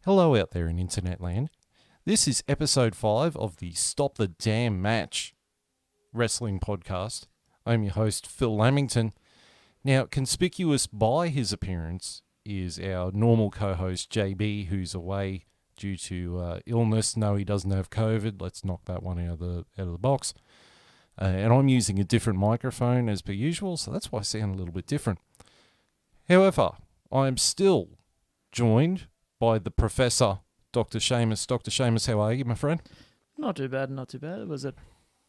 Hello out there in internet land. This is episode 5 of the Stop the Damn Match wrestling podcast. I'm your host, Phil Lamington. Now, conspicuous by his appearance is our normal co-host, JB, who's away due to illness. No, he doesn't have COVID. Let's knock that one out of the box. And I'm using a different microphone as per usual, so that's why I sound a little bit different. However, I am still joined by the Professor, Dr. Seamus. Dr. Seamus, how are you, my friend? Not too bad, not too bad. It was a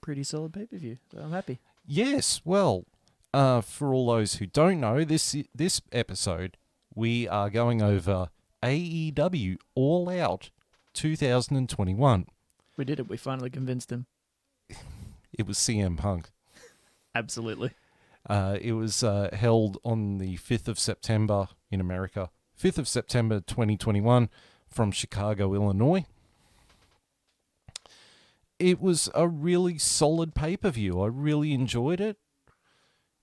pretty solid pay-per-view, so I'm happy. Yes, well, for all those who don't know, this episode, we are going over AEW All Out 2021. We did it. We finally convinced him. It was CM Punk. Absolutely. It was held on the 5th of September in America. 5th of September 2021 from Chicago, Illinois. It was a really solid pay-per-view. I really enjoyed it.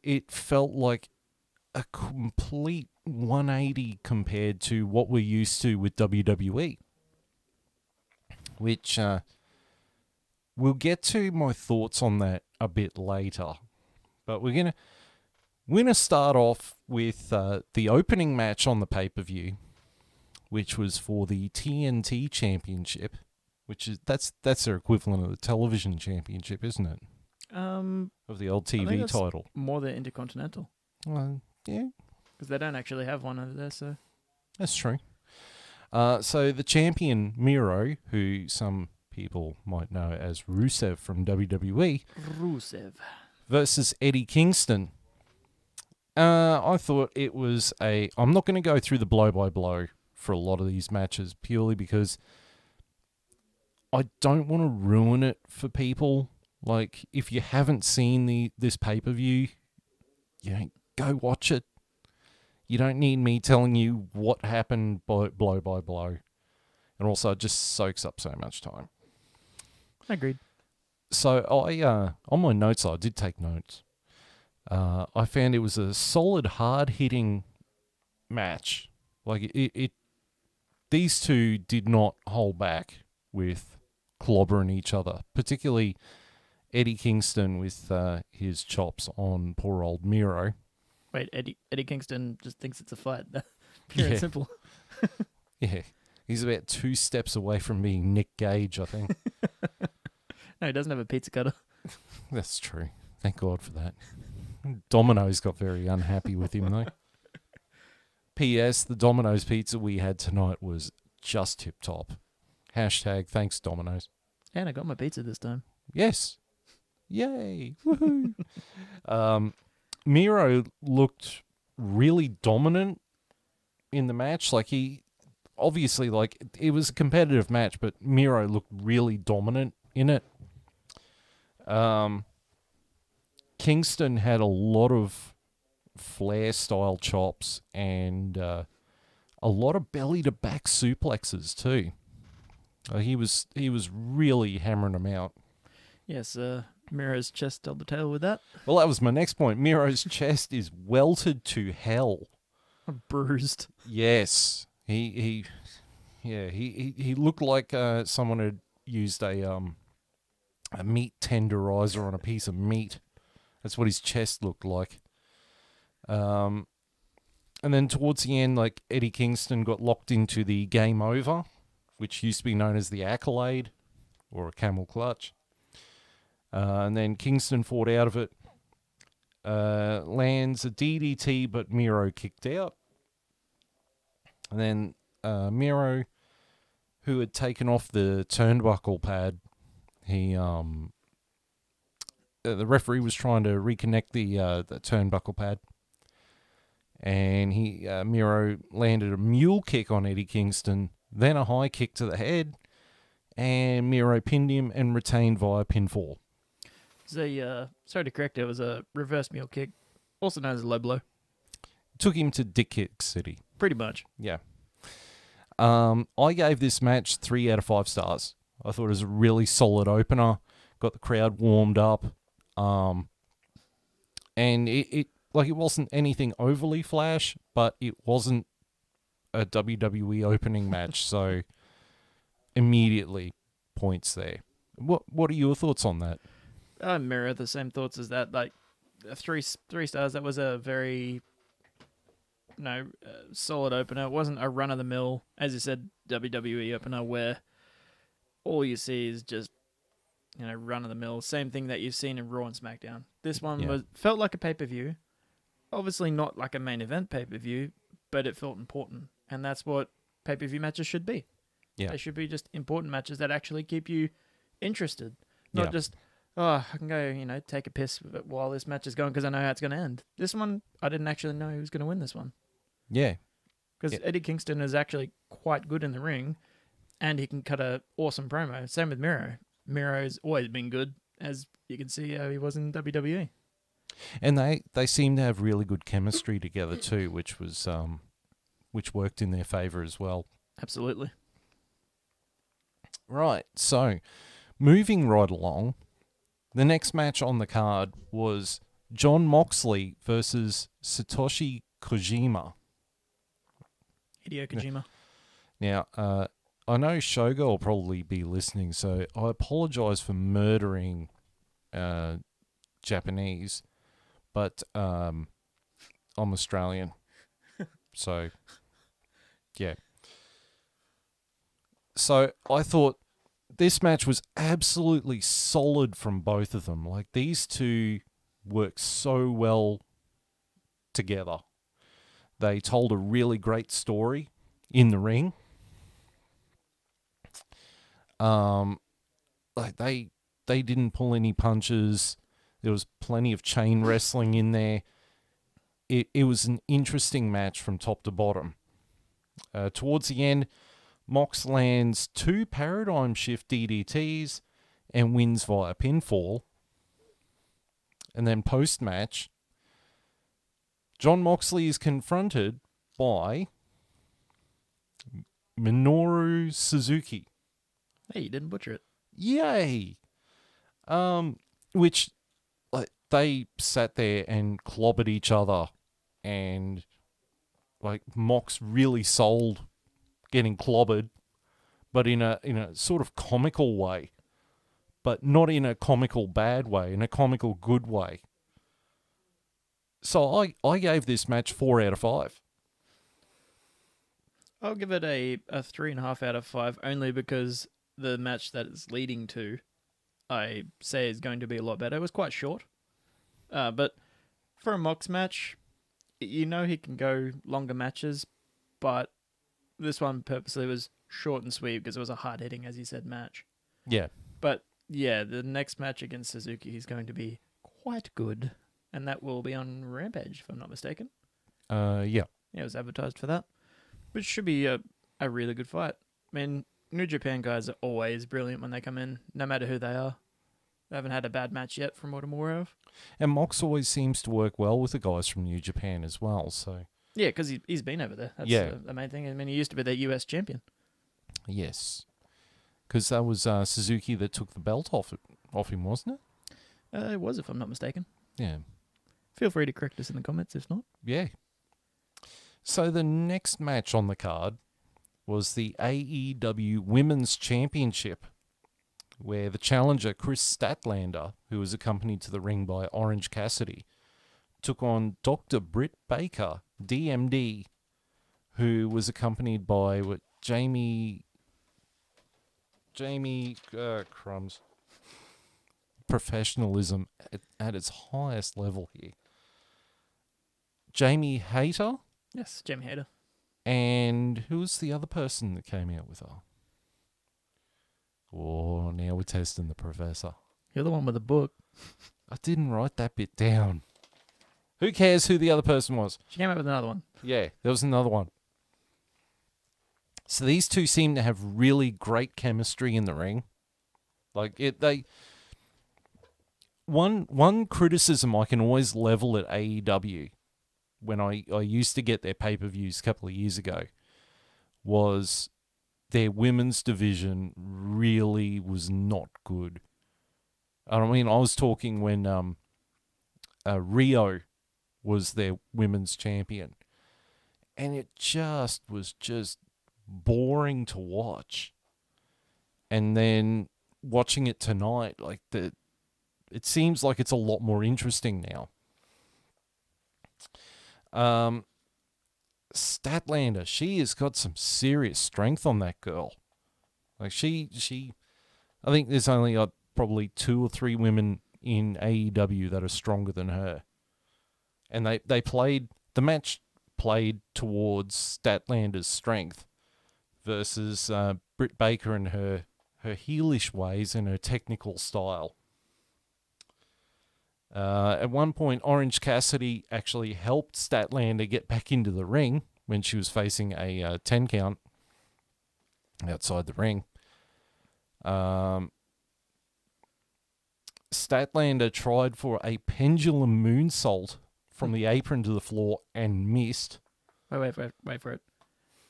It felt like a complete 180 compared to what we're used to with WWE. Which, we'll get to my thoughts on that a bit later. But we're gonna start off with the opening match on the pay-per-view, which was for the TNT Championship, which is that's their equivalent of the television championship, isn't it? Of the old TV I think that's title. more than Intercontinental. Yeah, Because they don't actually have one over there, so... that's true. So the champion, Miro, who some people might know as Rusev from WWE, Rusev. versus Eddie Kingston. I thought it was I'm not going to go through the blow-by-blow for a lot of these matches, purely because I don't want to ruin it for people. Like, if you haven't seen this pay-per-view, go watch it. You don't need me telling you what happened blow by blow. And also, it just soaks up so much time. Agreed. So, on my notes, I did take notes. I found it was a solid, hard-hitting match. Like, these two did not hold back with clobbering each other, particularly Eddie Kingston with his chops on poor old Miro. Wait, Eddie Kingston just thinks it's a fight. Pure and simple. Yeah. He's about 2 steps away from being Nick Gage, I think. No, he doesn't have a pizza cutter. That's true. Thank God for that. Domino's got very unhappy with him, though. P.S. The Domino's pizza we had tonight was just tip-top. Hashtag thanks, Domino's. And I got my pizza this time. Yes. Yay. Woohoo. Miro looked really dominant in the match. Like, he... Obviously, like, it was a competitive match, but Miro looked really dominant in it. Kingston had a lot of Flair-style chops and a lot of belly-to-back suplexes too. He was really hammering them out. Yes, Miro's chest held the tale with that. Well, that was my next point. Miro's chest is welted to hell. Bruised. Yes, he looked like someone had used a meat tenderizer on a piece of meat. That's what his chest looked like. And then towards the end, like, Eddie Kingston got locked into the game over, which used to be known as the accolade or a camel clutch. And then Kingston fought out of it, lands a DDT, but Miro kicked out. And then Miro, who had taken off the turnbuckle pad, the referee was trying to reconnect the turnbuckle pad, and Miro landed a mule kick on Eddie Kingston, then a high kick to the head, and Miro pinned him and retained via pinfall. Sorry to correct, it was a reverse mule kick, also known as a low blow. Took him to Dick Kick City. Pretty much. Yeah. I gave this match 3 out of 5 stars. I thought it was a really solid opener. Got the crowd warmed up. And it wasn't anything overly flash, but it wasn't a WWE opening match, so immediately points there. What are your thoughts on that? I mirror the same thoughts as that. Like, three stars. That was a very solid opener. It wasn't a run of the mill, as you said, WWE opener where all you see is just run of the mill. Same thing that you've seen in Raw and SmackDown. This one felt like a pay-per-view. Obviously not like a main event pay-per-view, but it felt important, and that's what pay-per-view matches should be. Yeah. They should be just important matches that actually keep you interested, not just I can go take a piss while this match is going because I know how it's going to end. This one I didn't actually know who was going to win this one. Yeah, because Eddie Kingston is actually quite good in the ring, and he can cut a awesome promo. Same with Miro. Miro's always been good, as you can see how he was in WWE. and they seem to have really good chemistry together too, which worked in their favor as well. Absolutely. Right, so moving right along, the next match on the card was Jon Moxley versus Satoshi Kojima. Hideo Kojima. Now, I know Shogo will probably be listening, so I apologize for murdering Japanese, but I'm Australian. So, yeah. So, I thought this match was absolutely solid from both of them. Like, these two work so well together. They told a really great story in the ring. Like they didn't pull any punches. There was plenty of chain wrestling in there. It was an interesting match from top to bottom. Towards the end, Mox lands 2 paradigm shift DDTs and wins via pinfall. And then post-match, Jon Moxley is confronted by Minoru Suzuki. Hey, you didn't butcher it. Yay! Which, like, they sat there and clobbered each other, and like Mox really sold getting clobbered, but in a sort of comical way, but not in a comical bad way, in a comical good way. So I gave this match 4 out of 5. I'll give it a 3.5 out of 5, only because the match that it's leading to, I say is going to be a lot better. It was quite short. But for a Mox match, he can go longer matches, but this one purposely was short and sweet because it was a hard-hitting, as you said, match. Yeah. But yeah, the next match against Suzuki is going to be quite good, and that will be on Rampage, if I'm not mistaken. Yeah. Yeah, it was advertised for that. Which should be a really good fight. I mean, New Japan guys are always brilliant when they come in, no matter who they are. They haven't had a bad match yet, from what I'm aware of. And Mox always seems to work well with the guys from New Japan as well, so... Yeah, because he's been over there. That's the main thing. I mean, he used to be their US champion. Yes. Because that was Suzuki that took the belt off him, wasn't it? It was, if I'm not mistaken. Yeah. Feel free to correct us in the comments if not. Yeah. So the next match on the card was the AEW Women's Championship, where the challenger, Chris Statlander, who was accompanied to the ring by Orange Cassidy, took on Dr. Britt Baker, DMD, who was accompanied by Jamie crumbs. Professionalism at its highest level here. Jamie Hayter. Yes, Jamie Hayter. And who was the other person that came out with her? Oh, now we're testing the professor. You're the one with the book. I didn't write that bit down. Who cares who the other person was? She came out with another one. Yeah, there was another one. So these two seem to have really great chemistry in the ring. One criticism I can always level at AEW when I used to get their pay-per-views a couple of years ago was their women's division really was not good. I mean, I was talking when Rio was their women's champion. And it was boring to watch. And then watching it tonight, it seems like it's a lot more interesting now. Statlander, she has got some serious strength on that girl. Like she I think there's only probably 2 or 3 women in AEW that are stronger than her. And the match played towards Statlander's strength versus Britt Baker and her heelish ways and her technical style. At one point, Orange Cassidy actually helped Statlander get back into the ring when she was facing a 10 count outside the ring. Statlander tried for a pendulum moonsault from the apron to the floor and missed. Wait for it.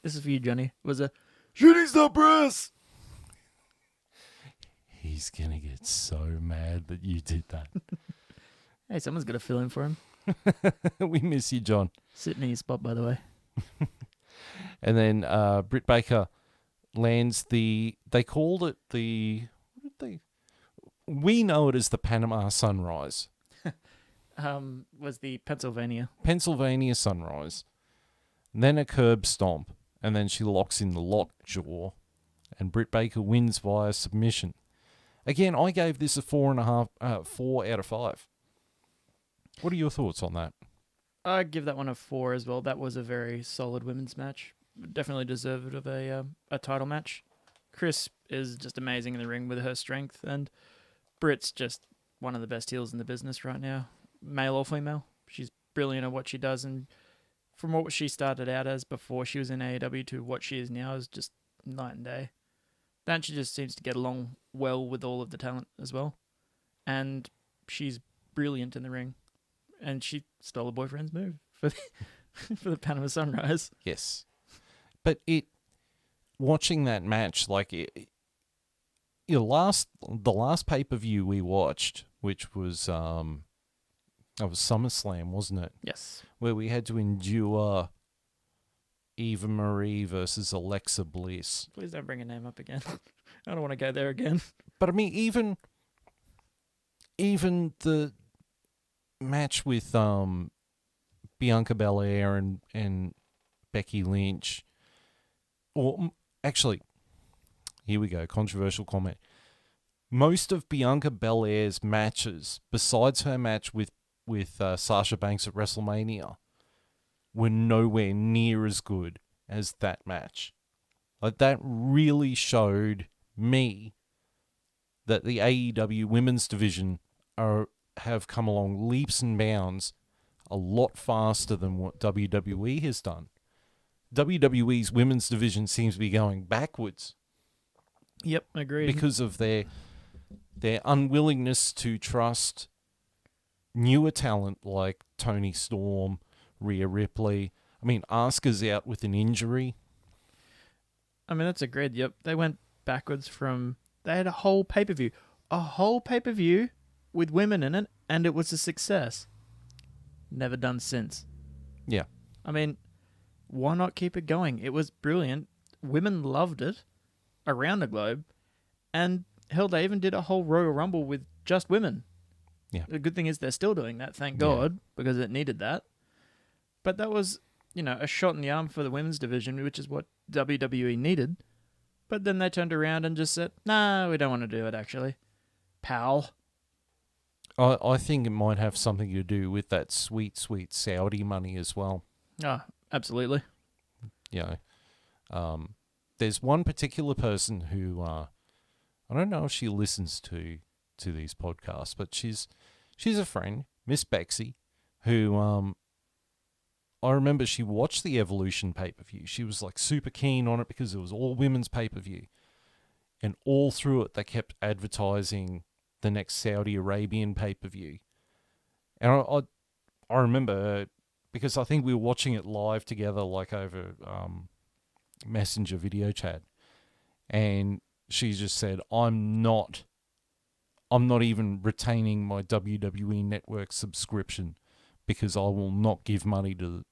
This is for you, Johnny. It was a shooting star press. He's going to get so mad that you did that. Hey, someone's got to fill in for him. We miss you, John. Sitting in your spot, by the way. And then Britt Baker lands they called it we know it as the Panama Sunrise. Was the Pennsylvania Sunrise. Then a curb stomp, and then she locks in the lockjaw, and Britt Baker wins via submission. Again, I gave this a 4 out of 5. What are your thoughts on that? I'd give that one a 4 as well. That was a very solid women's match. Definitely deserved of a title match. Chris is just amazing in the ring with her strength, and Britt's just one of the best heels in the business right now, male or female. She's brilliant at what she does, and from what she started out as before she was in AEW to what she is now is just night and day. Then she just seems to get along well with all of the talent as well, and she's brilliant in the ring. And she stole a boyfriend's move for the Panama Sunrise. Yes, but watching that match, the last pay-per-view we watched, which was SummerSlam, wasn't it? Yes. Where we had to endure Eva Marie versus Alexa Bliss. Please don't bring a name up again. I don't want to go there again. But I mean, even the match with Bianca Belair and Becky Lynch, or actually, here we go, controversial comment. Most of Bianca Belair's matches, besides her match with Sasha Banks at WrestleMania, were nowhere near as good as that match. Like, that really showed me that the AEW women's division have come along leaps and bounds a lot faster than what WWE has done. WWE's women's division seems to be going backwards. Yep, agreed. Because of their unwillingness to trust newer talent like Toni Storm, Rhea Ripley. I mean, Asuka's out with an injury. I mean, that's agreed. Yep, they went backwards from... They had a whole pay-per-view. A whole pay-per-view with women in it, and it was a success. Never done since. Yeah. I mean, why not keep it going? It was brilliant. Women loved it around the globe. And hell, they even did a whole Royal Rumble with just women. Yeah. The good thing is they're still doing that, thank God, because it needed that. But that was, a shot in the arm for the women's division, which is what WWE needed. But then they turned around and just said, nah, we don't want to do it, actually. Pal. I think it might have something to do with that sweet, sweet Saudi money as well. Oh, absolutely. There's one particular person who, I don't know if she listens to these podcasts, but she's a friend, Miss Bexy, who I remember she watched the Evolution pay-per-view. She was like super keen on it because it was all women's pay-per-view. And all through it, they kept advertising the next Saudi Arabian pay-per-view. And I remember, because I think we were watching it live together, like over Messenger video chat. And she just said, I'm not even retaining my WWE Network subscription because I will not give money to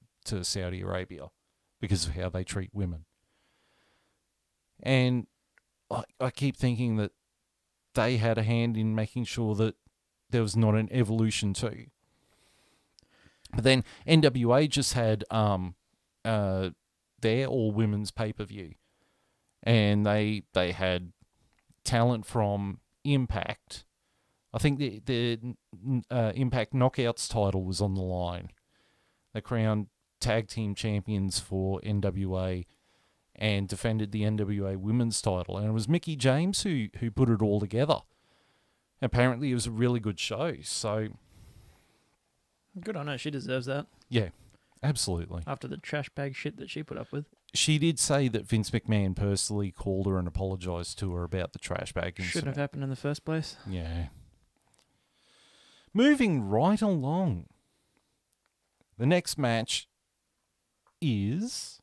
Saudi Arabia. because of how they treat women. And I keep thinking that they had a hand in making sure that there was not an evolution too. But then NWA just had their all-women's pay-per-view. And they had talent from Impact. I think the Impact Knockouts title was on the line. They crowned tag team champions for NWA and defended the NWA women's title. And it was Mickie James who put it all together. Apparently it was a really good show. So Good on her. She deserves that. yeah, absolutely. After the trash bag shit that she put up with. She did say that Vince McMahon personally called her and apologised to her about the trash bag incident. Shouldn't have happened in the first place. Yeah. Moving right along. The next match is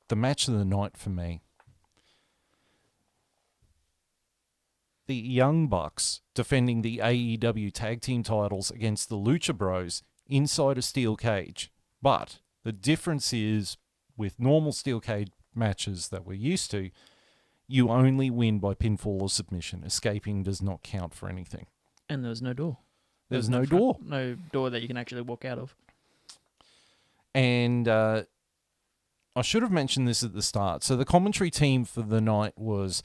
the match of the night for me. The Young Bucks defending the AEW tag team titles against the Lucha Bros inside a steel cage. But the difference is, with normal steel cage matches that we're used to, you only win by pinfall or submission. Escaping does not count for anything. And there was no door. There's no door. No door that you can actually walk out of. And I should have mentioned this at the start. So the commentary team for the night was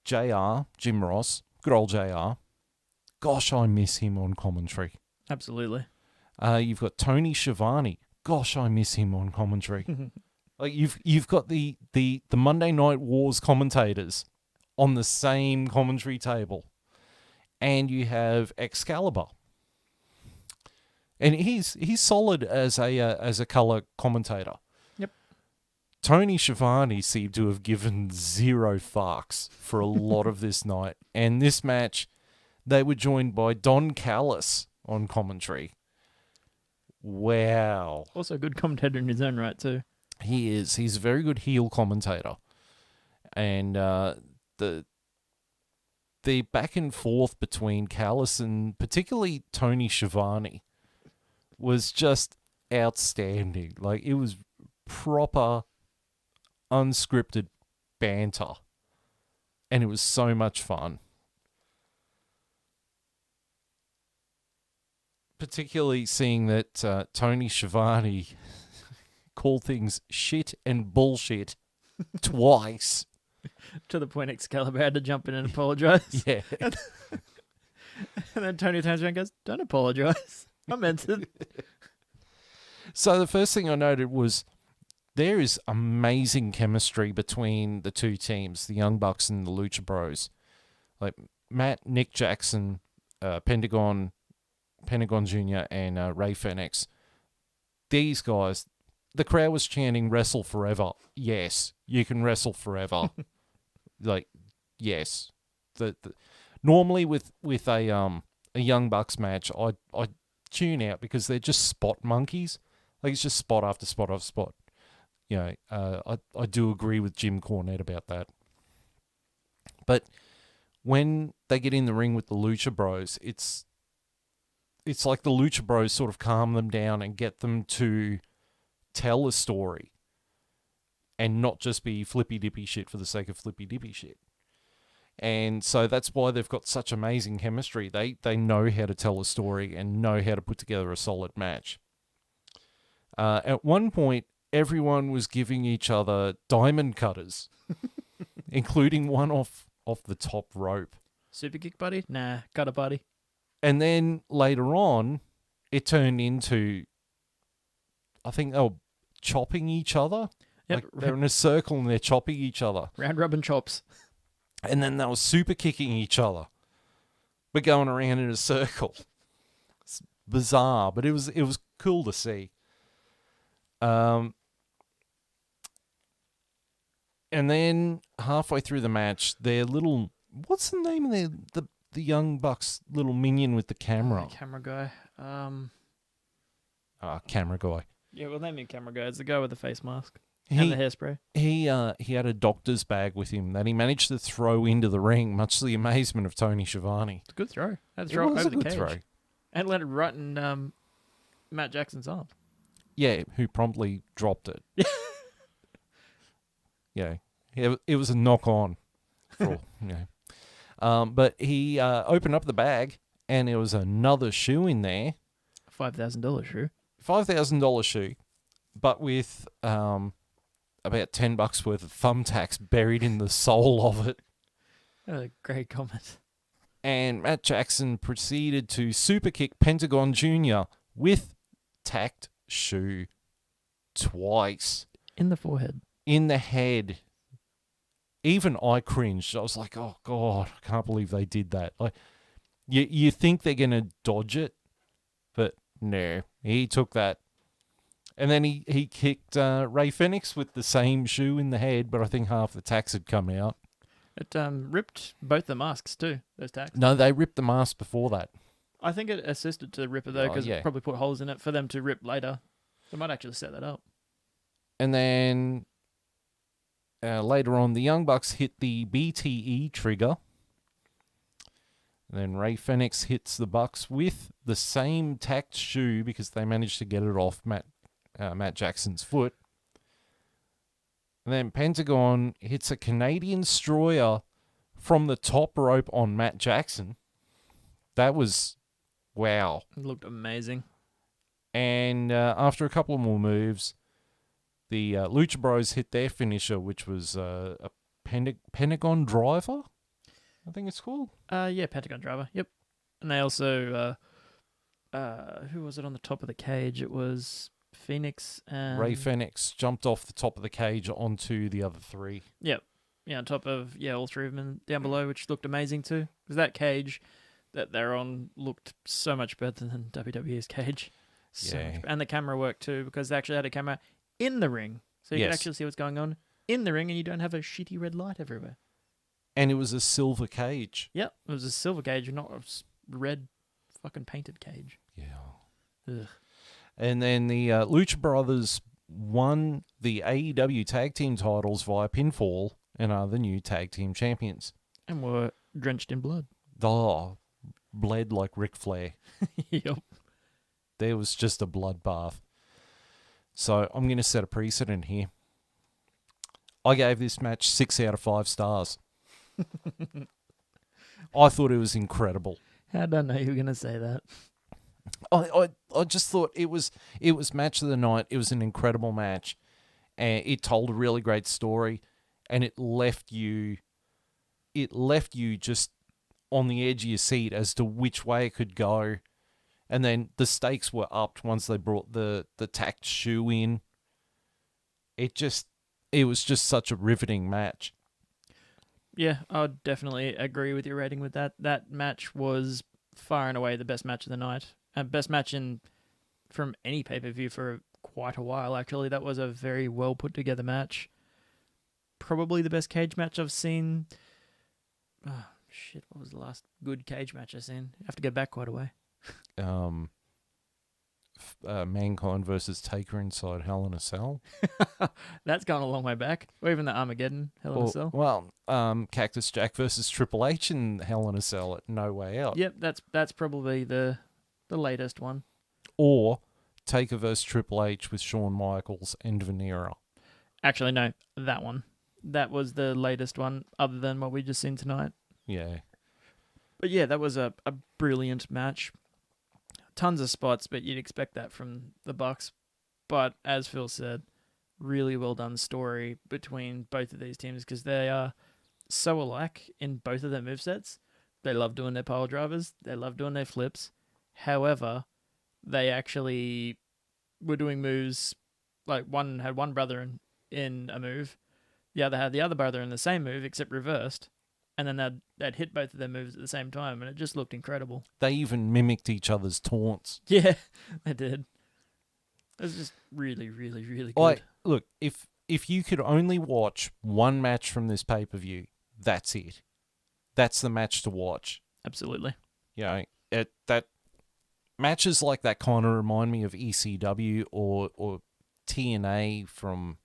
JR, Jim Ross, good old JR. Gosh, I miss him on commentary. Absolutely. You've got Tony Schiavone. Gosh, I miss him on commentary. Like you've got the Monday Night Wars commentators on the same commentary table, and you have Excalibur, and he's solid as a color commentator. Yep. Tony Schiavone seemed to have given zero fucks for a lot of this night, and this match, they were joined by Don Callis on commentary. Wow. Also a good commentator in his own right too. He is. He's a very good heel commentator. And the back and forth between Callis and particularly Tony Schiavone was just outstanding. Like, it was proper unscripted banter. And it was so much fun. Particularly seeing that Tony Schiavone called things shit and bullshit twice. To the point Excalibur had to jump in and apologise. Yeah. And then Tony turns around and goes, "Don't apologise. I meant it." So the first thing I noted was there is amazing chemistry between the two teams, the Young Bucks and the Lucha Bros. Like Nick Jackson, Pentagon Jr. and Ray Fenix. These guys, the crowd was chanting "Wrestle Forever." Yes, you can wrestle forever. Like, yes. Normally with a Young Bucks match, I tune out because they're just spot monkeys. Like, it's just spot after spot after spot. You know, I do agree with Jim Cornette about that. But when they get in the ring with the Lucha Bros, it's like the Lucha Bros sort of calm them down and get them to tell a story and not just be flippy-dippy shit for the sake of flippy-dippy shit. And so that's why they've got such amazing chemistry. They know how to tell a story and know how to put together a solid match. At one point, everyone was giving each other diamond cutters, including one off the top rope. Super kick buddy? Nah, cutter buddy. And then later on, it turned into, I think they were chopping each other. Yep. Like, they're in a circle and they're chopping each other. Round robin chops. And then they were super kicking each other, but going around in a circle. It's bizarre, but it was cool to see. And then halfway through the match, their little, what's the name of the Young Bucks little minion with the camera? Camera guy. Camera guy. Yeah, we'll name him camera guy. It's the guy with the face mask and the hairspray. He had a doctor's bag with him that he managed to throw into the ring, much to the amazement of Tony Schiavone. It's a good throw. Had to It throw was over a the good cage. throw. And landed right in Matt Jackson's arm. Yeah, who promptly dropped it. Yeah, it was a knock on. But he opened up the bag, and there was another shoe in there. $5,000 shoe. $5,000 shoe, but with about $10 worth of thumbtacks buried in the sole of it. A great comment. And Matt Jackson proceeded to super kick Pentagon Jr. with tacked shoe twice. In the forehead. In the head. Even I cringed. I was like, oh, God, I can't believe they did that. Like, you think they're going to dodge it, but no, he took that. And then he kicked Ray Fenix with the same shoe in the head, but I think half the tacks had come out. It ripped both the masks too, those tacks. No, they ripped the mask before that. I think it assisted to the ripper though, because it probably put holes in it for them to rip later. They might actually set that up. And then later on, the Young Bucks hit the BTE trigger. And then Ray Fenix hits the Bucks with the same tacked shoe because they managed to get it off Matt Jackson's foot. And then Pentagon hits a Canadian Destroyer from the top rope on Matt Jackson. That was wow. It looked amazing. And after a couple more moves, the Lucha Bros hit their finisher, which was a Pentagon Driver, I think it's called. Yeah, Pentagon Driver. Yep. And they also, who was it on the top of the cage? It was Phoenix and Ray Fenix jumped off the top of the cage onto the other three. Yep. Yeah, on top of all three of them down below, which looked amazing too. Because that cage that they're on looked so much better than WWE's cage. So much, and the camera work too, because they actually had a camera in the ring, so you can actually see what's going on in the ring, and you don't have a shitty red light everywhere. And it was a silver cage. Yep, it was a silver cage, not a red fucking painted cage. Yeah. Ugh. And then the Lucha Brothers won the AEW tag team titles via pinfall and are the new tag team champions. And were drenched in blood. Oh, bled like Ric Flair. Yep. There was just a bloodbath. So I'm going to set a precedent here. I gave this match 6 out of 5 stars. I thought it was incredible. How did I know you were going to say that? I just thought it was match of the night. It was an incredible match, and it told a really great story, and it left you just on the edge of your seat as to which way it could go. And then the stakes were upped once they brought the tacked shoe in. It was just such a riveting match. Yeah, I'd definitely agree with your rating with that. That match was far and away the best match of the night. Best match from any pay-per-view for quite a while, actually. That was a very well put together match. Probably the best cage match I've seen. Oh, shit, what was the last good cage match I've seen? I have to go back quite a way. Mankind versus Taker inside Hell in a Cell. That's gone a long way back. Or even the Armageddon Hell in a Cell. Well, Cactus Jack versus Triple H in Hell in a Cell at No Way Out. Yep, that's probably the latest one. Or Taker versus Triple H with Shawn Michaels and Vanera. Actually, no, that one. That was the latest one, other than what we just seen tonight. Yeah. But yeah, that was a brilliant match. Tons of spots, but you'd expect that from the Bucks. But as Phil said, really well done story between both of these teams, because they are so alike in both of their movesets. They love doing their pile drivers. They love doing their flips. However, they actually were doing moves, like one had one brother in a move, the other had the other brother in the same move, except reversed. And then they'd hit both of their moves at the same time, and it just looked incredible. They even mimicked each other's taunts. Yeah, they did. It was just really, really, really good. Look, if you could only watch one match from this pay-per-view, that's it. That's the match to watch. Absolutely. You know, that matches like that kind of remind me of ECW or TNA from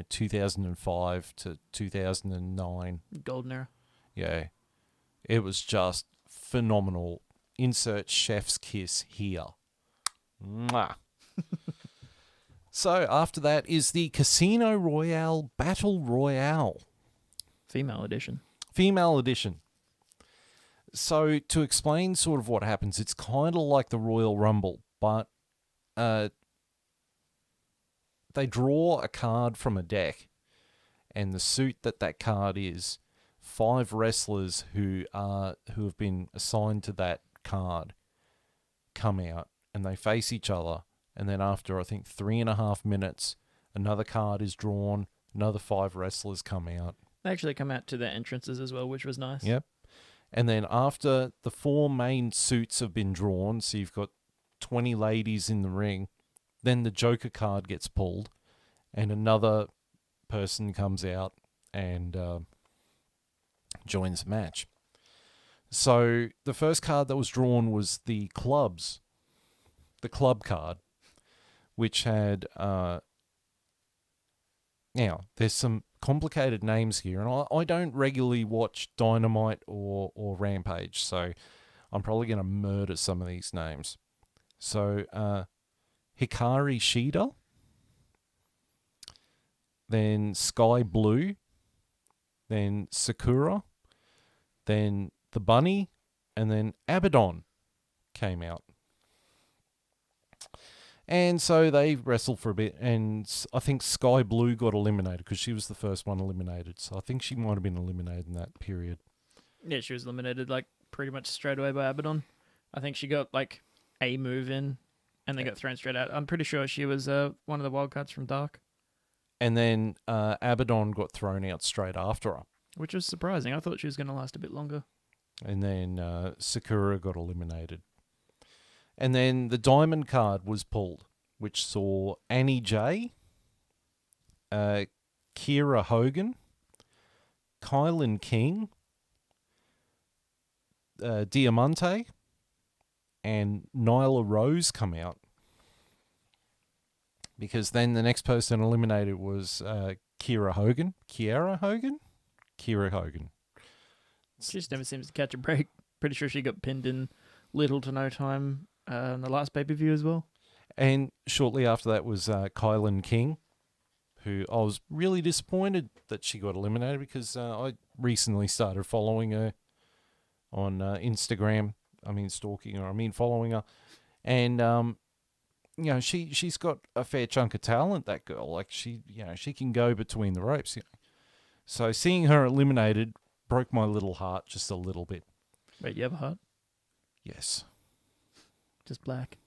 2005 to 2009. Golden era. Yeah, it was just phenomenal. Insert chef's kiss here. Mwah. So after that is the Casino Royale Battle Royale. Female edition. Female edition. So to explain sort of what happens, it's kind of like the Royal Rumble, but they draw a card from a deck, and the suit that card is, 5 wrestlers who have been assigned to that card come out, and they face each other, and then after I think 3.5 minutes, another card is drawn, another 5 wrestlers come out. They actually come out to their entrances as well, which was nice. Yep. And then after the 4 main suits have been drawn, so you've got 20 ladies in the ring, then the Joker card gets pulled, and another person comes out and joins the match. So the first card that was drawn was the club card, which had now there's some complicated names here, and I don't regularly watch Dynamite or Rampage, so I'm probably going to murder some of these names. So Hikari Shida, then Sky Blue, then Sakura, then the Bunny, and then Abaddon came out. And so they wrestled for a bit, and I think Sky Blue got eliminated because she was the first one eliminated. So I think she might have been eliminated in that period. Yeah, she was eliminated like pretty much straight away by Abaddon. I think she got like a move in, and they got thrown straight out. I'm pretty sure she was one of the wild cards from Dark. And then Abaddon got thrown out straight after her. Which was surprising. I thought she was going to last a bit longer. And then Sakura got eliminated. And then the Diamond card was pulled, which saw Annie J, Kiera Hogan, Kylan King, Diamante, and Nyla Rose come out. Because then the next person eliminated was Kiera Hogan. She just never seems to catch a break. Pretty sure she got pinned in little to no time in the last pay-per-view as well. And shortly after that was Kylan King, who I was really disappointed that she got eliminated because I recently started following her on Instagram. Following her. And she's got a fair chunk of talent, that girl. Like she can go between the ropes. So seeing her eliminated broke my little heart just a little bit. Wait, you have a heart? Yes. Just black.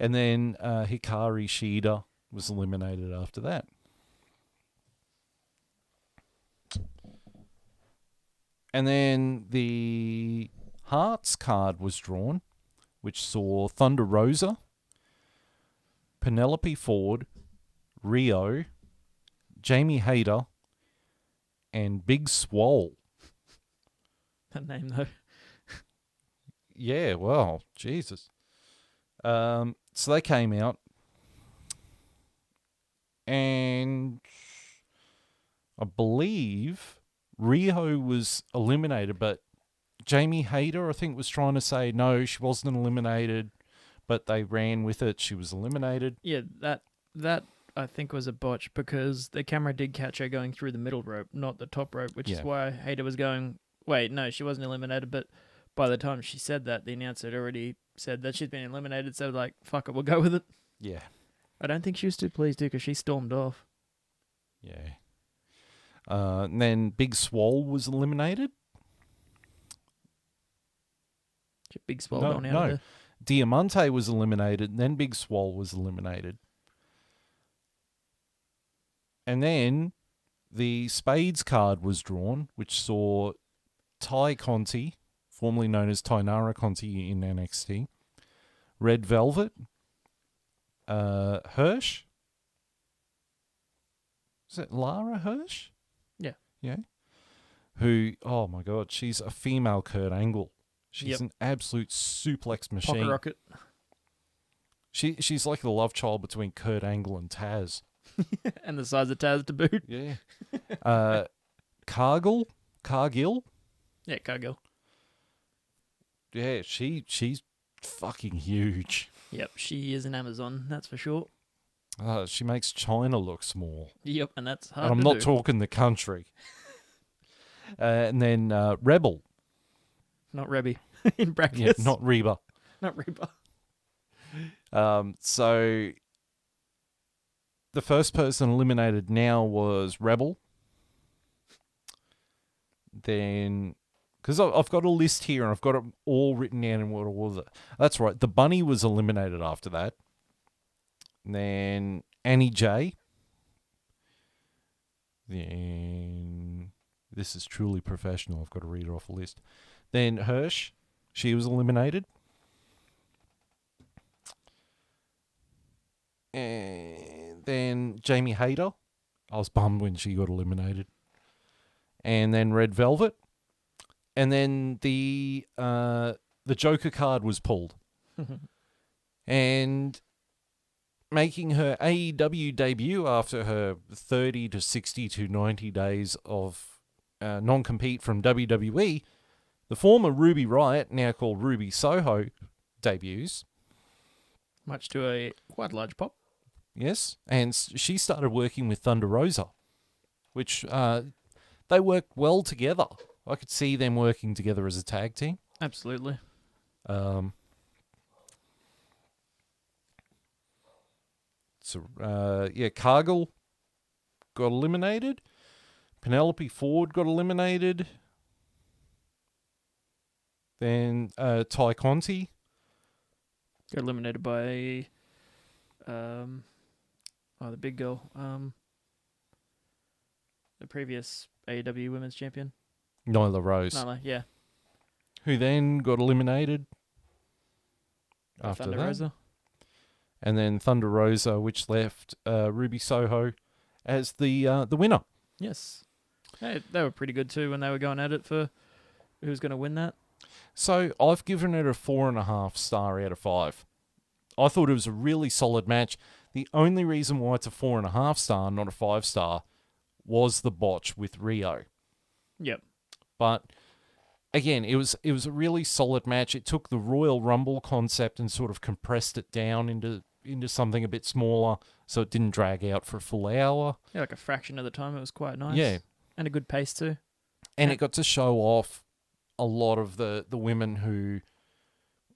And then Hikari Shida was eliminated after that. And then the Hearts card was drawn, which saw Thunder Rosa, Penelope Ford, Rio, Jamie Hayter, and Big Swole. That name, though. Yeah, well, Jesus. So they came out, and I believe Rio was eliminated, but Jamie Hayter, I think, was trying to say, no, she wasn't eliminated, but they ran with it. She was eliminated. Yeah, that I think was a botch because the camera did catch her going through the middle rope, not the top rope, which is why Hayter was going, wait, no, she wasn't eliminated, but by the time she said that, the announcer had already said that she's been eliminated, so like, fuck it, we'll go with it. Yeah. I don't think she was too pleased too because she stormed off. Yeah. And then Big Swole was eliminated. Big Swole going out of there. Diamante was eliminated, and then Big Swole was eliminated. And then the Spades card was drawn, which saw Ty Conti, formerly known as Tainara Conti in NXT, Red Velvet, Hirsch. Is it Lara Hirsch? Yeah. Yeah. Who, oh my God, she's a female Kurt Angle. She's an absolute suplex machine. Pocket rocket. She's like the love child between Kurt Angle and Taz. And the size of Taz to boot. Yeah. Cargill? Yeah, Cargill. Yeah, she's fucking huge. Yep, she is an Amazon, that's for sure. She makes China look small. Yep, and that's hard And I'm to not do. talking the country. And then Rebel. Not Rebby. In Yeah, brackets. not Reba. Not Reba. So the first person eliminated now was Rebel. Then, because I've got a list here and I've got it all written down in what order. That's right. The Bunny was eliminated after that. And then Annie J. Then this is truly professional. I've got to read it off a list. Then Hirsch. She was eliminated. And then Jamie Hayter. I was bummed when she got eliminated. And then Red Velvet. And then the Joker card was pulled. And making her AEW debut after her 30 to 60 to 90 days of non-compete from WWE, the former Ruby Riott, now called Ruby Soho, debuts. Much to a quite large pop. Yes, and she started working with Thunder Rosa, which they work well together. I could see them working together as a tag team. Absolutely. Cargill got eliminated. Penelope Ford got eliminated. Then Ty Conti. Got eliminated by the big girl. The previous AEW Women's Champion. Nyla Rose. Nyla, yeah. Who then got eliminated after Thunder that. Rosa. And then Thunder Rosa, which left Ruby Soho as the winner. Yes. Hey, they were pretty good too when they were going at it for who's going to win that. So I've given it a 4.5 star out of 5. I thought it was a really solid match. The only reason why it's a 4.5 star, not a 5 star, was the botch with Rio. Yep. But again, it was a really solid match. It took the Royal Rumble concept and sort of compressed it down into something a bit smaller, so it didn't drag out for a full hour. Yeah, like a fraction of the time. It was quite nice. Yeah. And a good pace too. And it got to show off a lot of the women who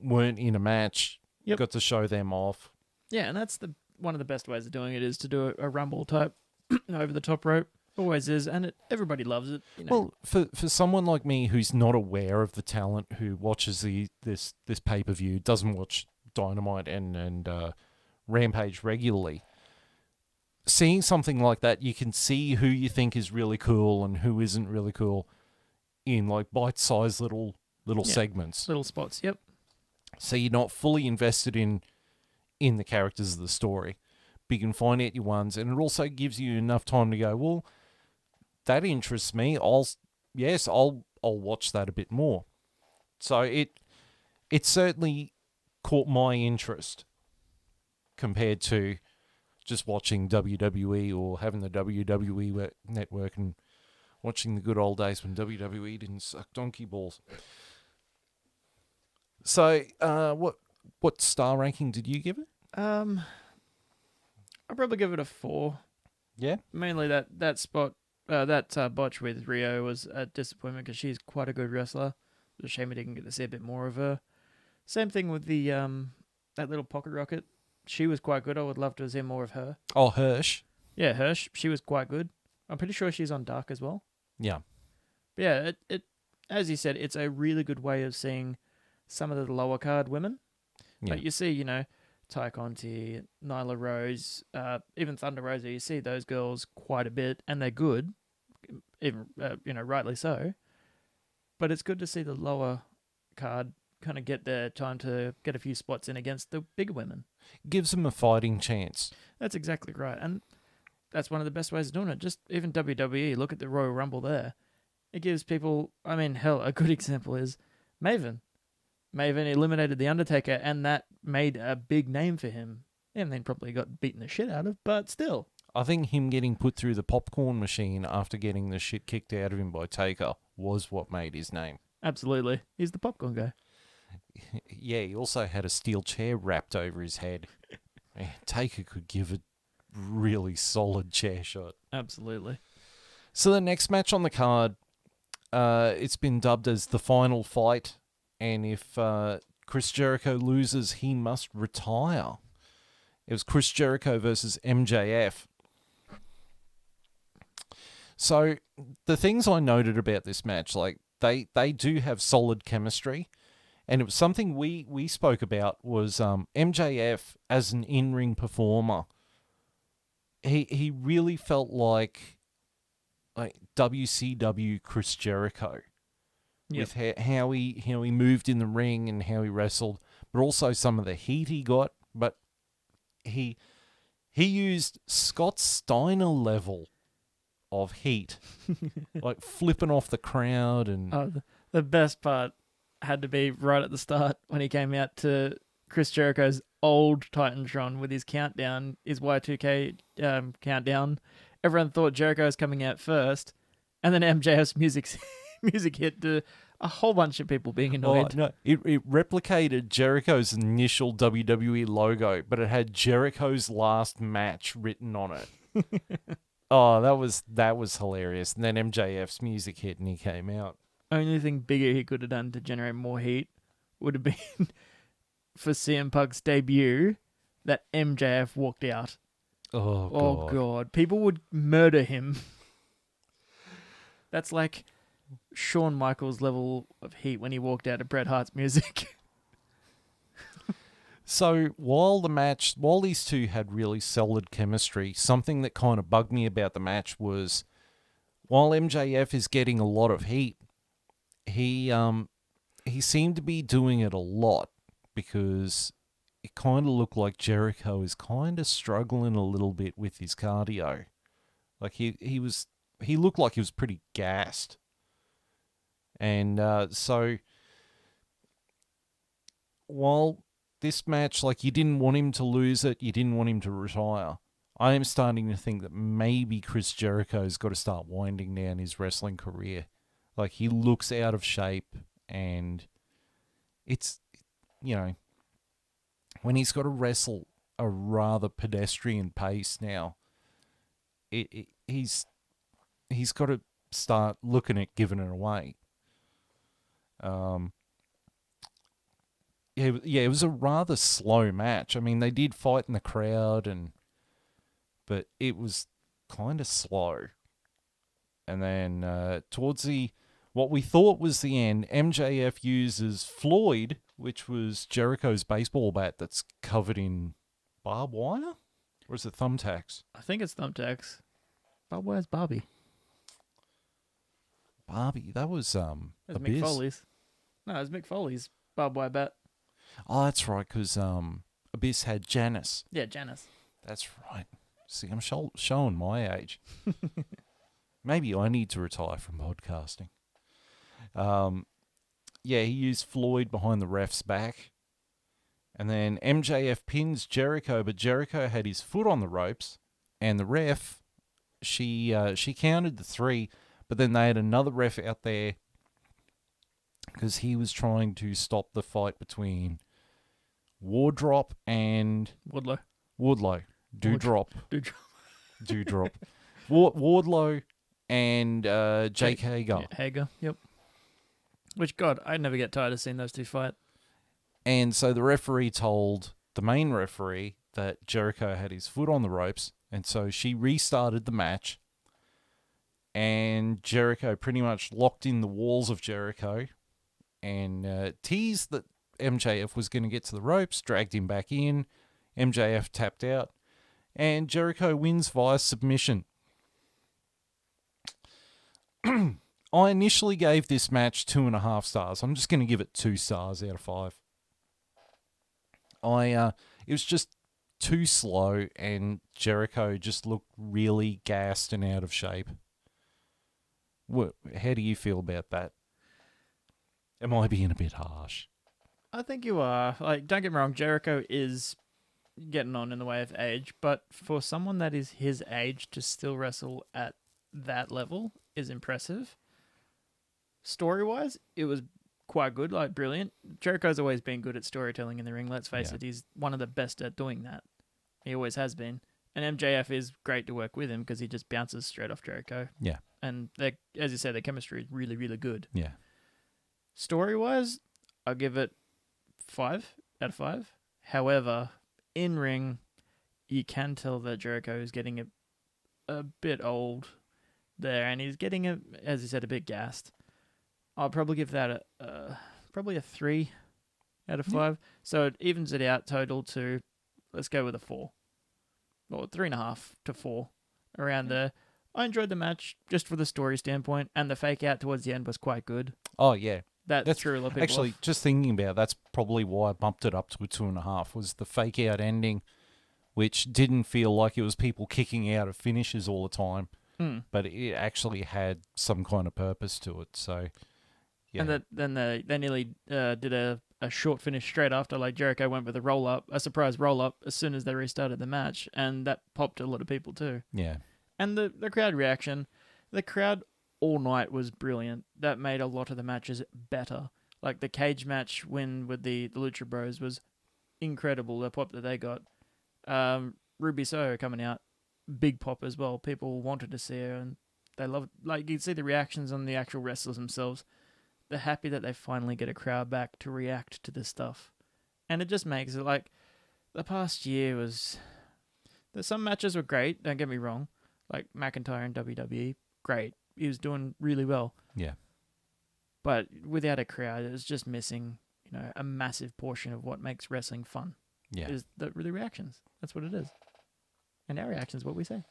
weren't in a match. Yep. Got to show them off. Yeah, and that's one of the best ways of doing it is to do a Rumble type over the top rope. Always is, and everybody loves it. You know. Well, for someone like me who's not aware of the talent, who watches this pay-per-view, doesn't watch Dynamite and Rampage regularly, seeing something like that, you can see who you think is really cool and who isn't really cool in like bite-sized little segments. Little spots, yep. So you're not fully invested in the characters of the story, but you can find out your ones, and it also gives you enough time to go, well, that interests me. I'll watch that a bit more. So it certainly caught my interest compared to just watching WWE or having the WWE network and watching the good old days when WWE didn't suck donkey balls. So what star ranking did you give it? I'll probably give it a 4. Yeah. Mainly that spot. That botch with Rio was a disappointment because she's quite a good wrestler. It was a shame we didn't get to see a bit more of her. Same thing with the that little pocket rocket. She was quite good. I would love to see more of her. Oh, Hirsch. Yeah, Hirsch. She was quite good. I'm pretty sure she's on Dark as well. Yeah. But yeah, it as you said, it's a really good way of seeing some of the lower card women. Yeah. Like you see, Ty Conti, Nyla Rose, even Thunder Rosa, you see those girls quite a bit, and they're good, even rightly so. But it's good to see the lower card kind of get their time to get a few spots in against the bigger women. Gives them a fighting chance. That's exactly right, and that's one of the best ways of doing it. Just even WWE, look at the Royal Rumble there. It gives people, a good example is Maven. Maven eliminated The Undertaker, and that made a big name for him. And then probably got beaten the shit out of, but still. I think him getting put through the popcorn machine after getting the shit kicked out of him by Taker was what made his name. Absolutely. He's the popcorn guy. Yeah, he also had a steel chair wrapped over his head. Man, Taker could give really solid chair shot. Absolutely. So the next match on the card, it's been dubbed as the final fight, and if Chris Jericho loses, he must retire. It was Chris Jericho versus MJF. So the things I noted about this match, like they do have solid chemistry, and it was something we spoke about was MJF as an in-ring performer. He really felt like WCW Chris Jericho. Yep. With how he moved in the ring and how he wrestled, but also some of the heat he got. But he used Scott Steiner level of heat, like flipping off the crowd. And The best part had to be right at the start when he came out to Chris Jericho's old Titantron with his countdown, his Y2K countdown. Everyone thought Jericho was coming out first, and then MJF's music hit to a whole bunch of people being annoyed. No, it replicated Jericho's initial WWE logo, but it had Jericho's last match written on it. Oh, that was hilarious. And then MJF's music hit and he came out. Only thing bigger he could have done to generate more heat would have been for CM Punk's debut that MJF walked out. Oh God. People would murder him. That's like Shawn Michaels level of heat when he walked out of Bret Hart's music. So while these two had really solid chemistry, something that kind of bugged me about the match was while MJF is getting a lot of heat, he seemed to be doing it a lot because it kind of looked like Jericho is kind of struggling a little bit with his cardio. Like he looked like he was pretty gassed. And so while this match, like, you didn't want him to lose it, you didn't want him to retire, I am starting to think that maybe Chris Jericho's got to start winding down his wrestling career. Like, he looks out of shape, and it's, when he's got to wrestle a rather pedestrian pace now, he's got to start looking at giving it away. It was a rather slow match. I mean, they did fight in the crowd, but it was kind of slow. And then towards what we thought was the end, MJF uses Floyd, which was Jericho's baseball bat that's covered in barbed wire? Or is it thumbtacks? I think it's thumbtacks. Barbed wire's Barbie. Barbie, that was That's Abyss. Mick Foley's. No, it's Mick Foley's barbed wire bat. Oh, that's right, because Abyss had Janice. Yeah, Janice. That's right. See, I'm showing my age. Maybe I need to retire from podcasting. He used Floyd behind the ref's back. And then MJF pins Jericho, but Jericho had his foot on the ropes. And the ref, she counted the 3, but then they had another ref out there because he was trying to stop the fight between Wardrop and Wardlow. Dewdrop. Wardlow and Jake Hager. Yeah, Hager, yep. Which, God, I'd never get tired of seeing those two fight. And so the referee told the main referee that Jericho had his foot on the ropes, and so she restarted the match, and Jericho pretty much locked in the walls of Jericho and teased that MJF was going to get to the ropes, dragged him back in. MJF tapped out, and Jericho wins via submission. I initially gave this match 2.5 stars. I'm just going to give it 2 stars out of 5. It was just too slow, and Jericho just looked really gassed and out of shape. How do you feel about that? Am I being a bit harsh? I think you are. Like, don't get me wrong, Jericho is getting on in the way of age, but for someone that is his age to still wrestle at that level is impressive. Story-wise, it was quite good, like brilliant. Jericho's always been good at storytelling in the ring, let's face it. He's one of the best at doing that. He always has been. And MJF is great to work with him because he just bounces straight off Jericho. Yeah. And as you said, their chemistry is really, really good. Yeah. Story-wise, I'll give it 5 out of 5. However, in ring, you can tell that Jericho is getting a bit old there, and he's getting, as you said, a bit gassed. I'll probably give that probably a 3 out of 5. So it evens it out total to, let's go with a 4. Or 3.5 to 4, around there. I enjoyed the match just for the story standpoint, and the fake out towards the end was quite good. Oh, yeah. That threw a lot of people actually, off. just thinking about it, that's probably why I bumped it up to a 2.5, was the fake out ending, which didn't feel like it was people kicking out of finishes all the time, but it actually had some kind of purpose to it. So, yeah. And then they nearly did a short finish straight after. Like Jericho went with a surprise roll up as soon as they restarted the match, and that popped a lot of people too. Yeah. And the crowd reaction, the crowd all night was brilliant. That made a lot of the matches better. Like the cage match win with the Lucha Bros was incredible. The pop that they got. Ruby Soho coming out, big pop as well. People wanted to see her, and they loved. Like you could see the reactions on the actual wrestlers themselves. They're happy that they finally get a crowd back to react to this stuff. And it just makes it like the past year was. Some matches were great, don't get me wrong. Like McIntyre in WWE, great. He was doing really well. Yeah. But without a crowd, it was just missing, a massive portion of what makes wrestling fun. Yeah. Is the reactions. That's what it is. And our reaction is what we say.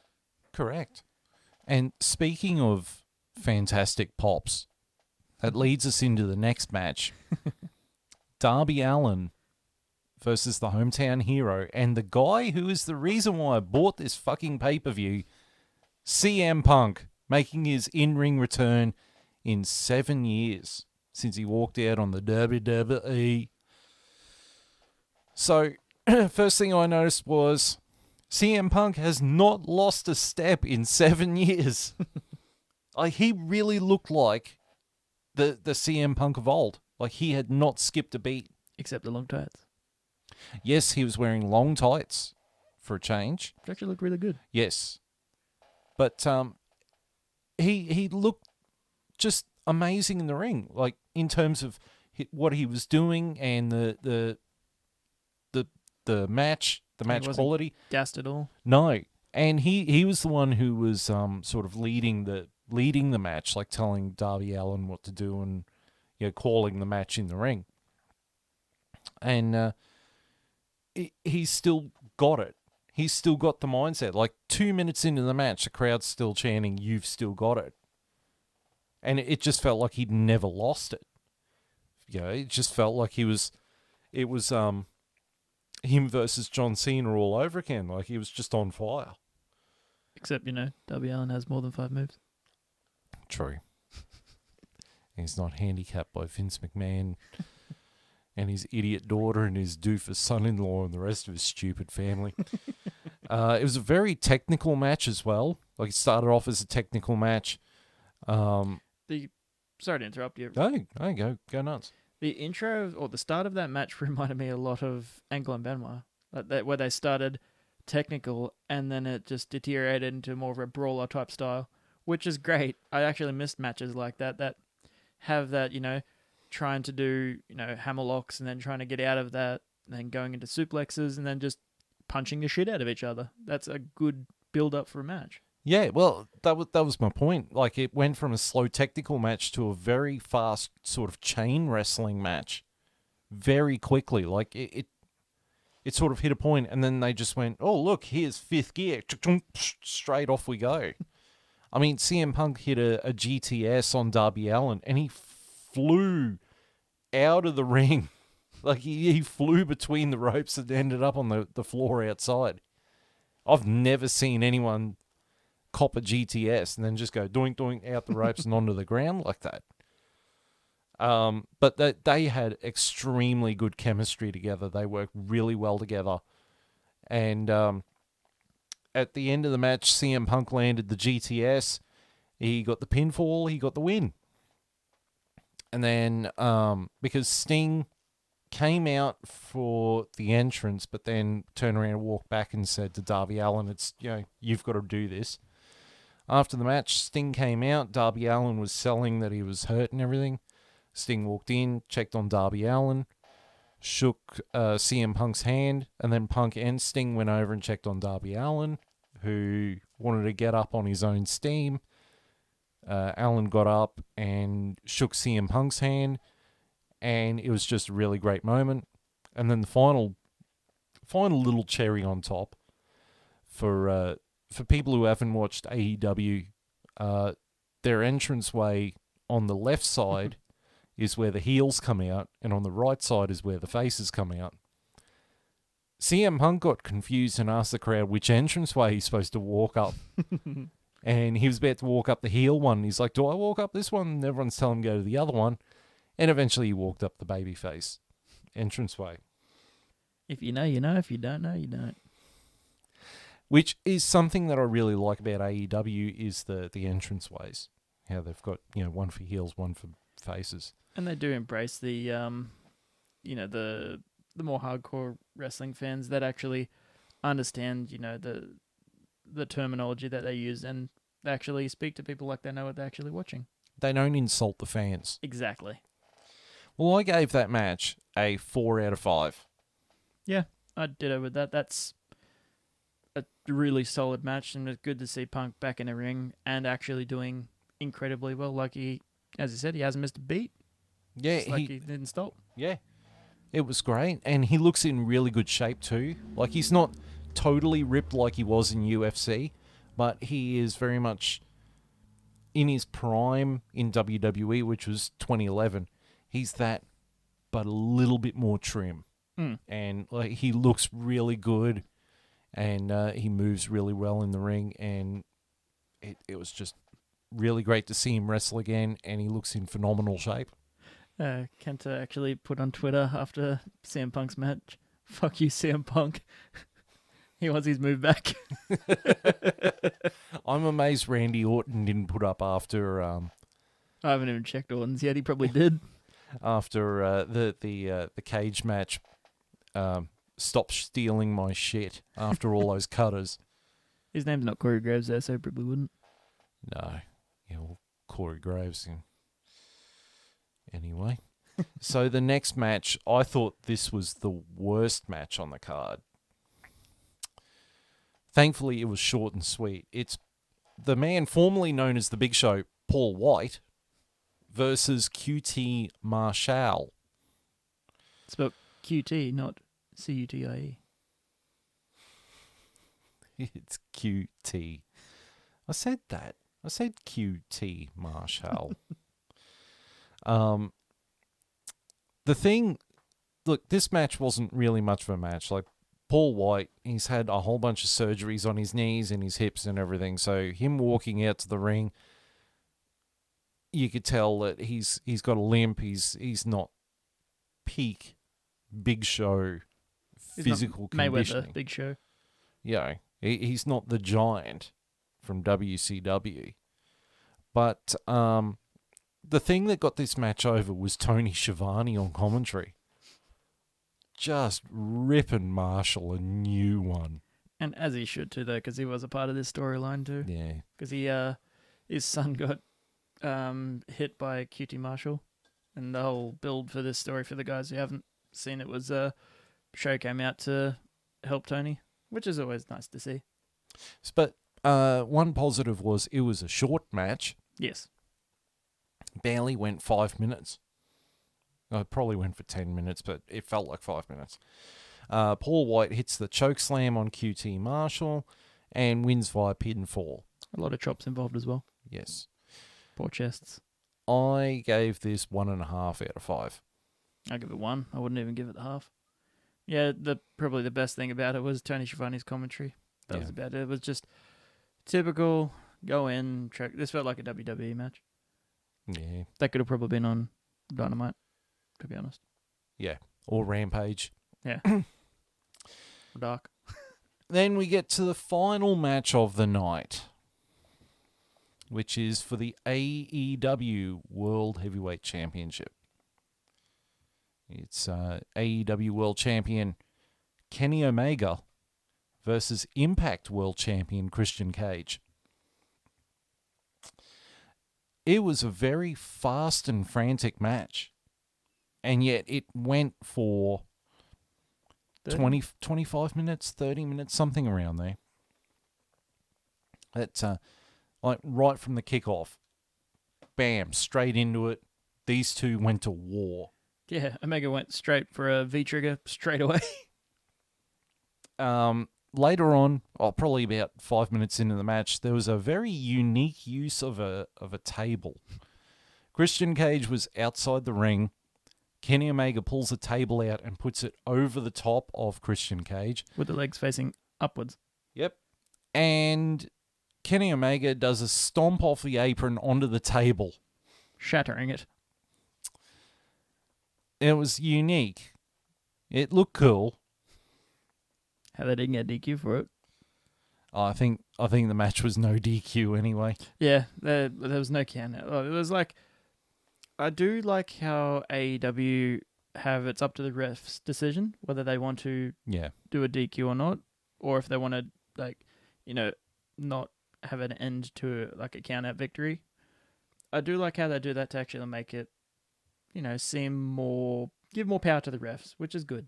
Correct. And speaking of fantastic pops, that leads us into the next match. Darby Allin versus the hometown hero and the guy who is the reason why I bought this fucking pay-per-view, CM Punk, making his in-ring return in 7 years since he walked out on the WWE. So, first thing I noticed was CM Punk has not lost a step in 7 years. Like, he really looked like the CM Punk of old. Like, he had not skipped a beat. Except the long tights. Yes, he was wearing long tights for a change. Which actually looked really good. Yes. But he looked just amazing in the ring, like in terms of what he was doing and the match quality. Gassed at all. No, and he was the one who was sort of leading the match, like telling Darby Allin what to do and calling the match in the ring. And he's still got it. He's still got the mindset. Like 2 minutes into the match, the crowd's still chanting, "You've still got it." And it just felt like he'd never lost it. It just felt like it was him versus John Cena all over again. Like he was just on fire. Except, Darby Allin has more than 5 moves. True. He's not handicapped by Vince McMahon and his idiot daughter and his doofus son-in-law and the rest of his stupid family. It was a very technical match as well. Like it started off as a technical match. Sorry to interrupt you. Go nuts. The intro or the start of that match reminded me a lot of Angle and Benoit, where they started technical and then it just deteriorated into more of a brawler type style, which is great. I actually missed matches like that have that, trying to do, hammerlocks and then trying to get out of that, and then going into suplexes and then just punching the shit out of each other. That's a good build up for a match. Yeah, well, that was my point. Like, it went from a slow technical match to a very fast sort of chain wrestling match very quickly. Like, it sort of hit a point, and then they just went, oh, look, here's fifth gear. Straight off we go. I mean, CM Punk hit a GTS on Darby Allin, and he flew out of the ring. Like, he flew between the ropes and ended up on the floor outside. I've never seen anyone cop a GTS and then just go doink doink out the ropes and onto the ground like that. But they had extremely good chemistry together. They worked really well together. And at the end of the match, CM Punk landed the GTS. He got the pinfall. He got the win. And then because Sting came out for the entrance, but then turned around and walked back and said to Darby Allin, you've got to do this. After the match, Sting came out. Darby Allin was selling that he was hurt and everything. Sting walked in, checked on Darby Allin, shook CM Punk's hand, and then Punk and Sting went over and checked on Darby Allin, who wanted to get up on his own steam. Allin got up and shook CM Punk's hand, and it was just a really great moment. And then the final little cherry on top for people who haven't watched AEW, their entranceway on the left side is where the heels come out, and on the right side is where the faces come out. CM Punk got confused and asked the crowd which entranceway he's supposed to walk up. And he was about to walk up the heel one. He's like, do I walk up this one? And everyone's telling him to go to the other one. And eventually he walked up the babyface entranceway. If you know, you know. If you don't know, you don't. Which is something that I really like about AEW is the entranceways. How they've got, one for heels, one for faces. And they do embrace the, the more hardcore wrestling fans that actually understand, the terminology that they use, and they actually speak to people like they know what they're actually watching. They don't insult the fans. Exactly. Well, I gave that match a 4 out of 5. Yeah, I ditto with that. That's a really solid match, and it's good to see Punk back in the ring and actually doing incredibly well. Like as he said, he hasn't missed a beat. Yeah, he didn't stop. Yeah, it was great, and he looks in really good shape too. Like, he's not totally ripped like he was in UFC, but he is very much in his prime in WWE, which was 2011. He's that, but a little bit more trim. And he looks really good, and he moves really well in the ring, and it was just really great to see him wrestle again, and he looks in phenomenal shape. Kenta actually put on Twitter after CM Punk's match, "Fuck you, CM Punk." He wants his move back. I'm amazed Randy Orton didn't put up after. I haven't even checked Orton's yet. He probably did. After the cage match, stop stealing my shit. After all those cutters. His name's not Corey Graves there, so he probably wouldn't. No, well, Corey Graves. Anyway, so the next match, I thought this was the worst match on the card. Thankfully, it was short and sweet. It's the man formerly known as the Big Show, Paul White, versus QT Marshall. It's about QT, not CUTIE. It's QT. I said that. I said QT Marshall. This match wasn't really much of a match. Like, Paul White, he's had a whole bunch of surgeries on his knees and his hips and everything. So him walking out to the ring, you could tell that he's got a limp. He's not peak Big Show physical conditioning. Mayweather Big Show. Yeah, he's not the Giant from WCW. But the thing that got this match over was Tony Schiavone on commentary. Just ripping Marshall a new one. And as he should too, though, because he was a part of this storyline too. Yeah. Because his son got hit by QT Marshall. And the whole build for this story, for the guys who haven't seen it, was Show came out to help Tony, which is always nice to see. But one positive was it was a short match. Yes. Barely went 5 minutes. It probably went for 10 minutes, but it felt like 5 minutes. Paul White hits the choke slam on QT Marshall and wins via pinfall. A lot of chops involved as well. Yes. Poor chests. I gave this 1.5 out of 5. I give it 1. I wouldn't even give it the half. Yeah, probably the best thing about it was Tony Schiavone's commentary. That was about it. It was just typical, go in, track. This felt like a WWE match. Yeah. That could have probably been on Dynamite, to be honest. Yeah. Or Rampage. Yeah. Dark. Then we get to the final match of the night, which is for the AEW World Heavyweight Championship. It's AEW World Champion Kenny Omega versus Impact World Champion Christian Cage. It was a very fast and frantic match, and yet it went for 20, 25 minutes, 30 minutes, something around there. That's like right from the kickoff. Bam, straight into it. These two went to war. Yeah, Omega went straight for a V-trigger straight away. Later on, probably about 5 minutes into the match, there was a very unique use of a table. Christian Cage was outside the ring. Kenny Omega pulls a table out and puts it over the top of Christian Cage. With the legs facing upwards. Yep. And Kenny Omega does a stomp off the apron onto the table. Shattering it. It was unique. It looked cool. How they didn't get DQ for it. I think the match was no DQ anyway. Yeah, there was no count. It was like, I do like how AEW have it's up to the ref's decision whether they want to do a DQ or not, or if they want to not have an end to like a count out victory. I do like how they do that to actually make it, seem more, give more power to the refs, which is good.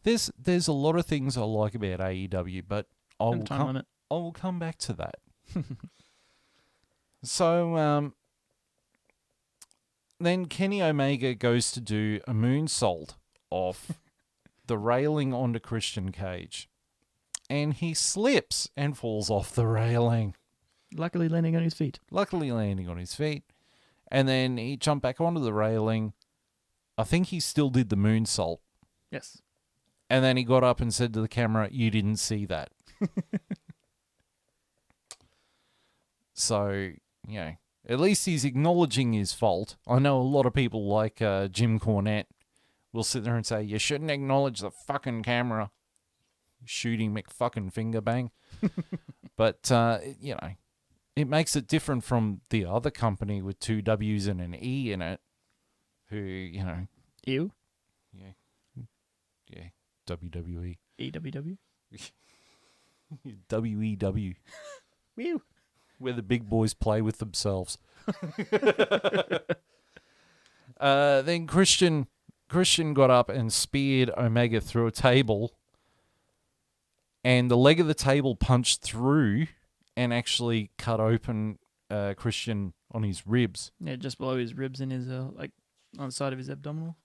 There's a lot of things I like about AEW, but I will come back to that. So then Kenny Omega goes to do a moonsault off the railing onto Christian Cage, and he slips and falls off the railing. Luckily landing on his feet. And then he jumped back onto the railing. I think he still did the moonsault. Yes. And then he got up and said to the camera, "You didn't see that." So, at least he's acknowledging his fault. I know a lot of people like Jim Cornette will sit there and say, "You shouldn't acknowledge the fucking camera." Shooting McFucking finger bang. But, it makes it different from the other company with 2 W's and an E in it, who, Ew. Yeah, WWE. EWW. WEW. Ew. Where the big boys play with themselves. Then Christian got up and speared Omega through a table, and the leg of the table punched through and actually cut open Christian on his ribs. Yeah, just below his ribs and his on the side of his abdominal.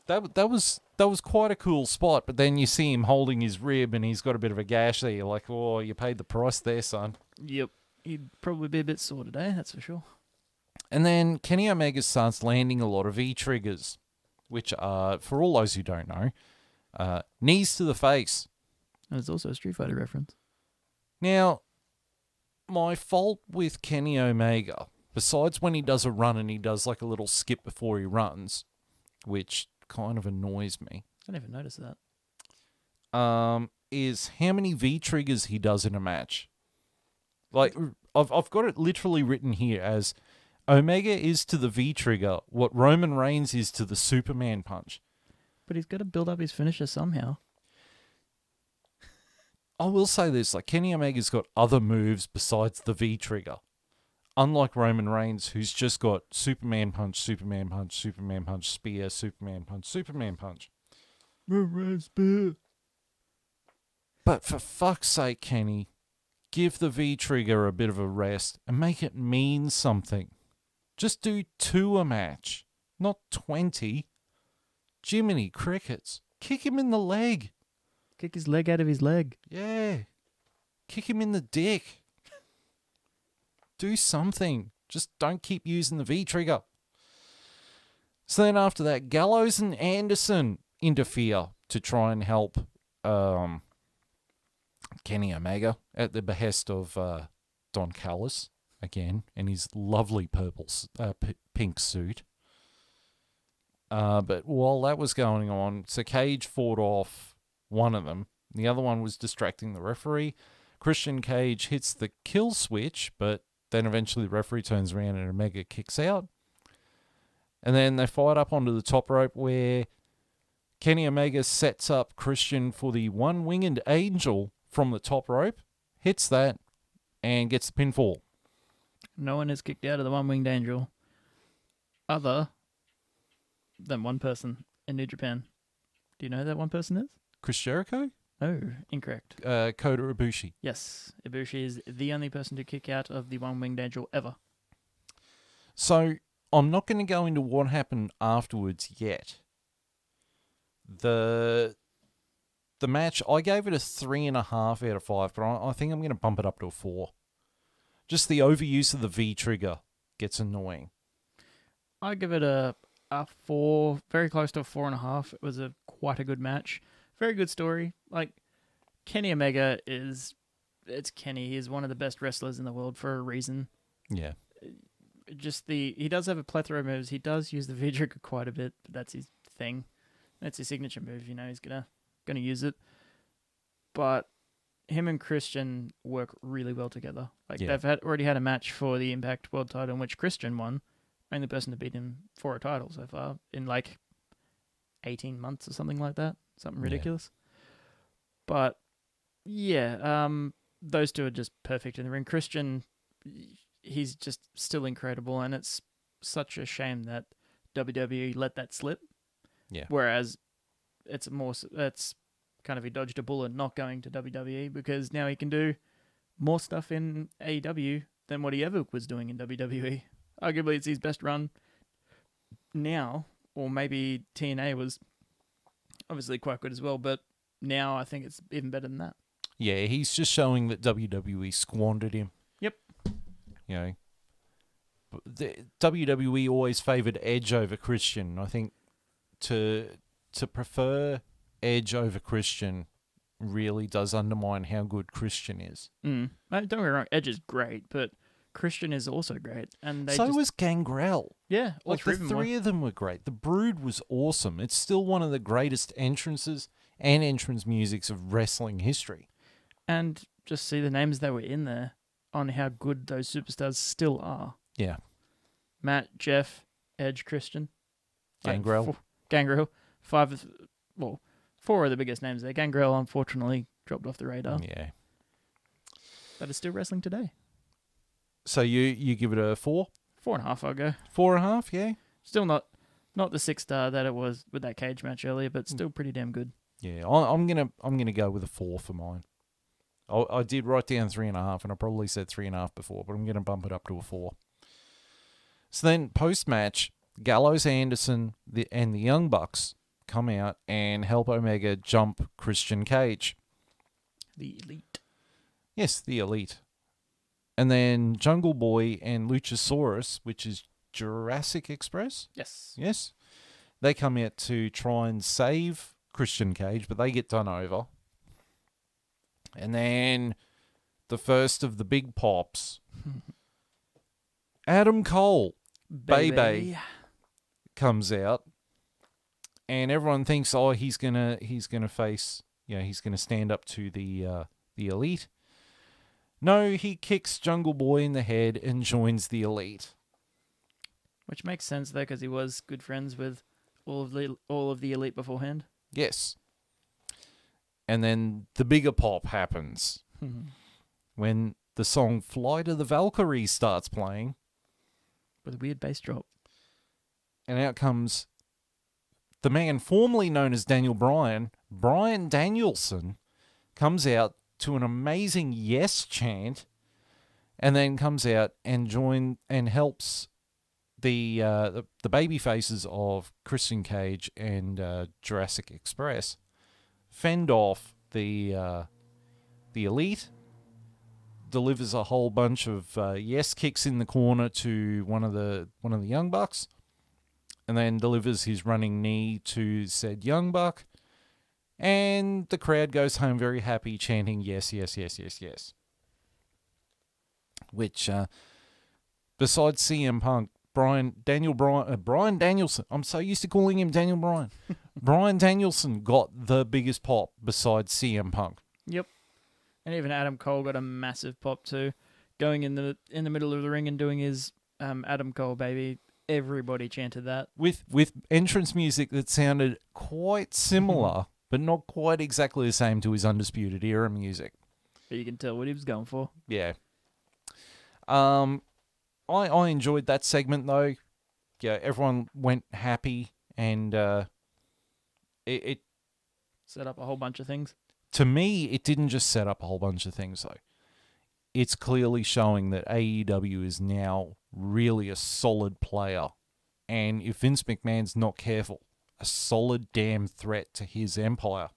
That was quite a cool spot, but then you see him holding his rib and he's got a bit of a gash there. You're like, oh, you paid the price there, son. Yep. He'd probably be a bit sore today, that's for sure. And then Kenny Omega starts landing a lot of E-triggers, which are, for all those who don't know, knees to the face. And it's also a Street Fighter reference. Now, my fault with Kenny Omega, besides when he does a run and he does like a little skip before he runs, which kind of annoys me. I never noticed that. Is how many V-triggers he does in a match. Like, I've got it literally written here as Omega is to the V-trigger what Roman Reigns is to the Superman punch. But he's got to build up his finisher somehow. I will say this, like Kenny Omega's got other moves besides the V-trigger. Unlike Roman Reigns, who's just got Superman punch, Superman punch, Superman punch, spear, Superman punch, Superman punch. Spear. But for fuck's sake, Kenny, give the V-trigger a bit of a rest and make it mean something. Just do 2 a match, not 20. Jiminy crickets. Kick him in the leg. Kick his leg out of his leg. Yeah. Kick him in the dick. Do something. Just don't keep using the V-trigger. So then after that, Gallows and Anderson interfere to try and help Kenny Omega at the behest of Don Callis again in his lovely pink suit. But while that was going on, so Cage fought off one of them. The other one was distracting the referee. Christian Cage hits the kill switch, but then eventually the referee turns around and Omega kicks out. And then they fight up onto the top rope where Kenny Omega sets up Christian for the one-winged angel from the top rope, hits that, and gets the pinfall. No one is kicked out of the one-winged angel other than one person in New Japan. Do you know who that one person is? Chris Jericho? Oh, incorrect. Kota Ibushi. Yes, Ibushi is the only person to kick out of the one-winged angel ever. So, I'm not going to go into what happened afterwards yet. The match, I gave it a 3.5 out of 5, but I think I'm going to bump it up to a 4. Just the overuse of the V trigger gets annoying. I give it a 4, very close to a 4.5. It was quite a good match. Very good story. Like, Kenny Omega it's Kenny. He's one of the best wrestlers in the world for a reason. Yeah. He does have a plethora of moves. He does use the V trigger quite a bit, but that's his thing. That's his signature move. He's gonna use it. But him and Christian work really well together. Like they've already had a match for the Impact World Title in which Christian won. Only person to beat him for a title so far in like 18 months or something like that. Something ridiculous. But yeah, those two are just perfect in the ring. Christian, he's just still incredible, and it's such a shame that WWE let that slip. Yeah. Whereas it's kind of he dodged a bullet not going to WWE, because now he can do more stuff in AEW than what he ever was doing in WWE. Arguably, it's his best run now, or maybe TNA was obviously quite good as well, but now I think it's even better than that. Yeah, he's just showing that WWE squandered him. Yep. You know, the WWE always favoured Edge over Christian. I think to prefer Edge over Christian really does undermine how good Christian is. Don't get me wrong, Edge is great, but Christian is also great. And was Gangrel. Yeah, like the three of them were great. The Brood was awesome. It's still one of the greatest entrances and entrance musics of wrestling history. And just see the names that were in there on how good those superstars still are. Yeah. Matt, Jeff, Edge, Christian. Gangrel. Gangrel. 4 are the biggest names there. Gangrel, unfortunately, dropped off the radar. Yeah. But it's still wrestling today. So you give it a 4? 4.5, I'll go. 4.5, yeah. Still not the 6-star that it was with that cage match earlier, but still pretty damn good. Yeah, I'm gonna go with a 4 for mine. I did write down 3.5, and I probably said 3.5 before, but I'm gonna bump it up to a 4. So then post match, Gallows Anderson and the Young Bucks come out and help Omega jump Christian Cage. The Elite. Yes, the Elite. And then Jungle Boy and Luchasaurus, which is Jurassic Express. Yes. They come out to try and save Christian Cage, but they get done over. And then the first of the big pops, Adam Cole, Baby, comes out, and everyone thinks, he's gonna face, he's gonna stand up to the Elite. No, he kicks Jungle Boy in the head and joins the Elite. Which makes sense though, because he was good friends with all of the Elite beforehand. Yes. And then the bigger pop happens when the song Fly to the Valkyries starts playing. With a weird bass drop. And out comes the man formerly known as Daniel Bryan, Bryan Danielson, comes out to an amazing yes chant, and then comes out and helps the baby faces of Christian Cage and Jurassic Express fend off the Elite, delivers a whole bunch of yes kicks in the corner to one of the Young Bucks, and then delivers his running knee to said Young Buck, and the crowd goes home very happy, chanting yes, yes, yes, yes, yes. Which, besides CM Punk, Bryan Danielson, I'm so used to calling him Daniel Bryan. Bryan Danielson got the biggest pop besides CM Punk. Yep. And even Adam Cole got a massive pop too, going in the middle of the ring and doing his Adam Cole Baby Everybody chanted that. with entrance music that sounded quite similar, but not quite exactly the same to his Undisputed Era music. But you can tell what he was going for. Yeah. I enjoyed that segment though. Yeah, everyone went happy, and it Set up a whole bunch of things. to me it didn't just set up a whole bunch of things though. It's clearly showing that AEW is now really a solid player, and if Vince McMahon's not careful, a solid damn threat to his empire.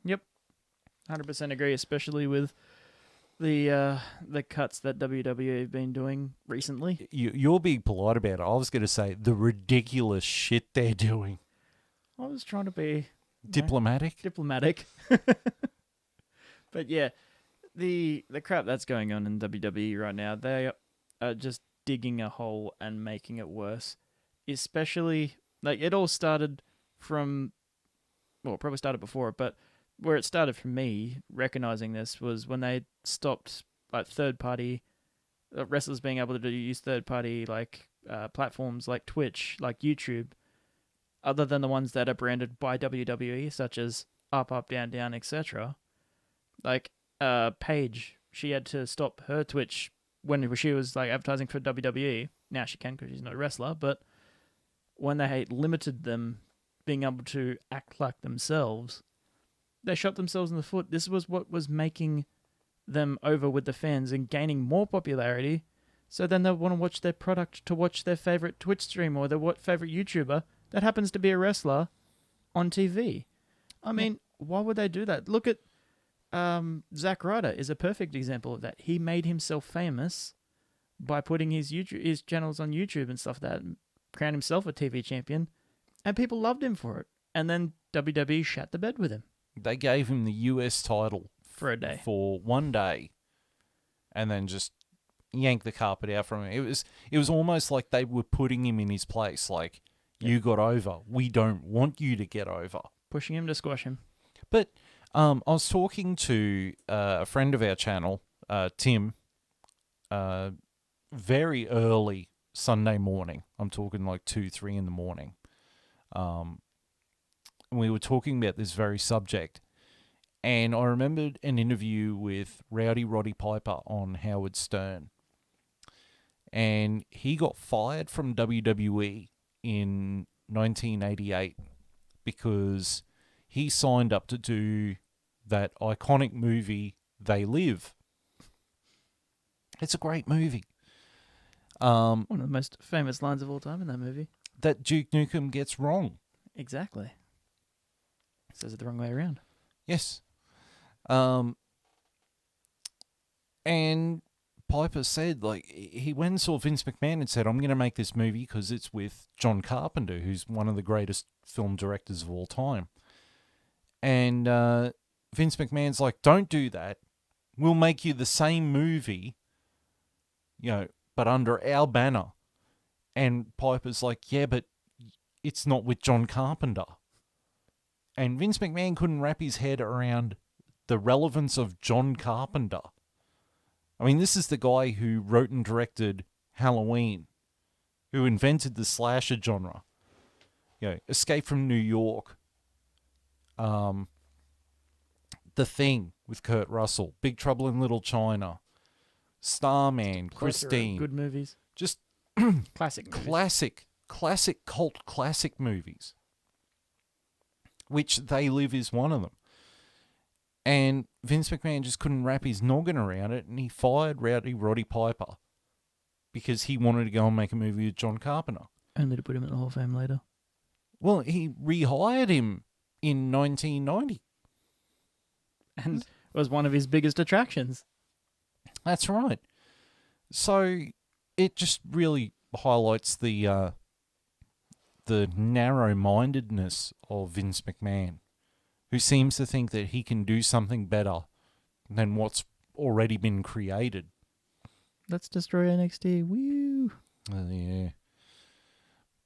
Yep. 100% agree, especially with the cuts that WWE have been doing recently. You're being polite about it. I was going to say the ridiculous shit they're doing. I was trying to be Diplomatic. But yeah, the crap that's going on in WWE right now, they are just digging a hole and making it worse. Especially, like, it all started from, well, probably started before it, but where it started for me, recognizing this, was when they stopped, like, third-party wrestlers being able to use third-party, like, platforms like Twitch, like YouTube, other than the ones that are branded by WWE, such as Up, Up, Down, Down, etc. Like, Paige, she had to stop her Twitch when she was, like, advertising for WWE. Now she can because she's not a wrestler, but when they limited them being able to act like themselves, they shot themselves in the foot. This was what was making them over with the fans and gaining more popularity, so then they'll want to watch their product to watch their favorite Twitch stream or their favorite YouTuber that happens to be a wrestler on TV. I mean, why would they do that? Look at Zack Ryder is a perfect example of that. He made himself famous by putting his channels on YouTube and stuff like that, and crowned himself a TV champion, and people loved him for it. And then WWE shat the bed with him. They gave him the US title for a day, for one day, and then just yanked the carpet out from him. It was almost like they were putting him in his place. Like, you got over. We don't want you to get over. Pushing him to squash him. But I was talking to a friend of our channel, Tim, very early Sunday morning. I'm talking like 2, 3 in the morning. We were talking about this very subject. And I remembered an interview with Rowdy Roddy Piper on Howard Stern. And he got fired from WWE in 1988 because he signed up to do that iconic movie, They Live. It's a great movie. One of the most famous lines of all time in that movie. That Duke Nukem gets wrong. Exactly. Says it the wrong way around. Yes. And Piper said, like, he went and saw Vince McMahon and said, I'm going to make this movie because it's with John Carpenter, who's one of the greatest film directors of all time. And Vince McMahon's like, don't do that. We'll make you the same movie, but under our banner. And Piper's like, yeah, but it's not with John Carpenter. And Vince McMahon couldn't wrap his head around the relevance of John Carpenter. I mean, this is the guy who wrote and directed Halloween, who invented the slasher genre. Escape from New York. The Thing with Kurt Russell. Big Trouble in Little China. Starman. Christine. Good movies. Just classic movies. Classic cult classic movies. Which They Live is one of them. And Vince McMahon just couldn't wrap his noggin around it, and he fired Rowdy Roddy Piper because he wanted to go and make a movie with John Carpenter. Only to put him in the Hall of Fame later. Well, he rehired him in 1990. And was one of his biggest attractions. That's right. So it just really highlights the narrow-mindedness of Vince McMahon, who seems to think that he can do something better than what's already been created. Let's destroy NXT. Woo! Yeah.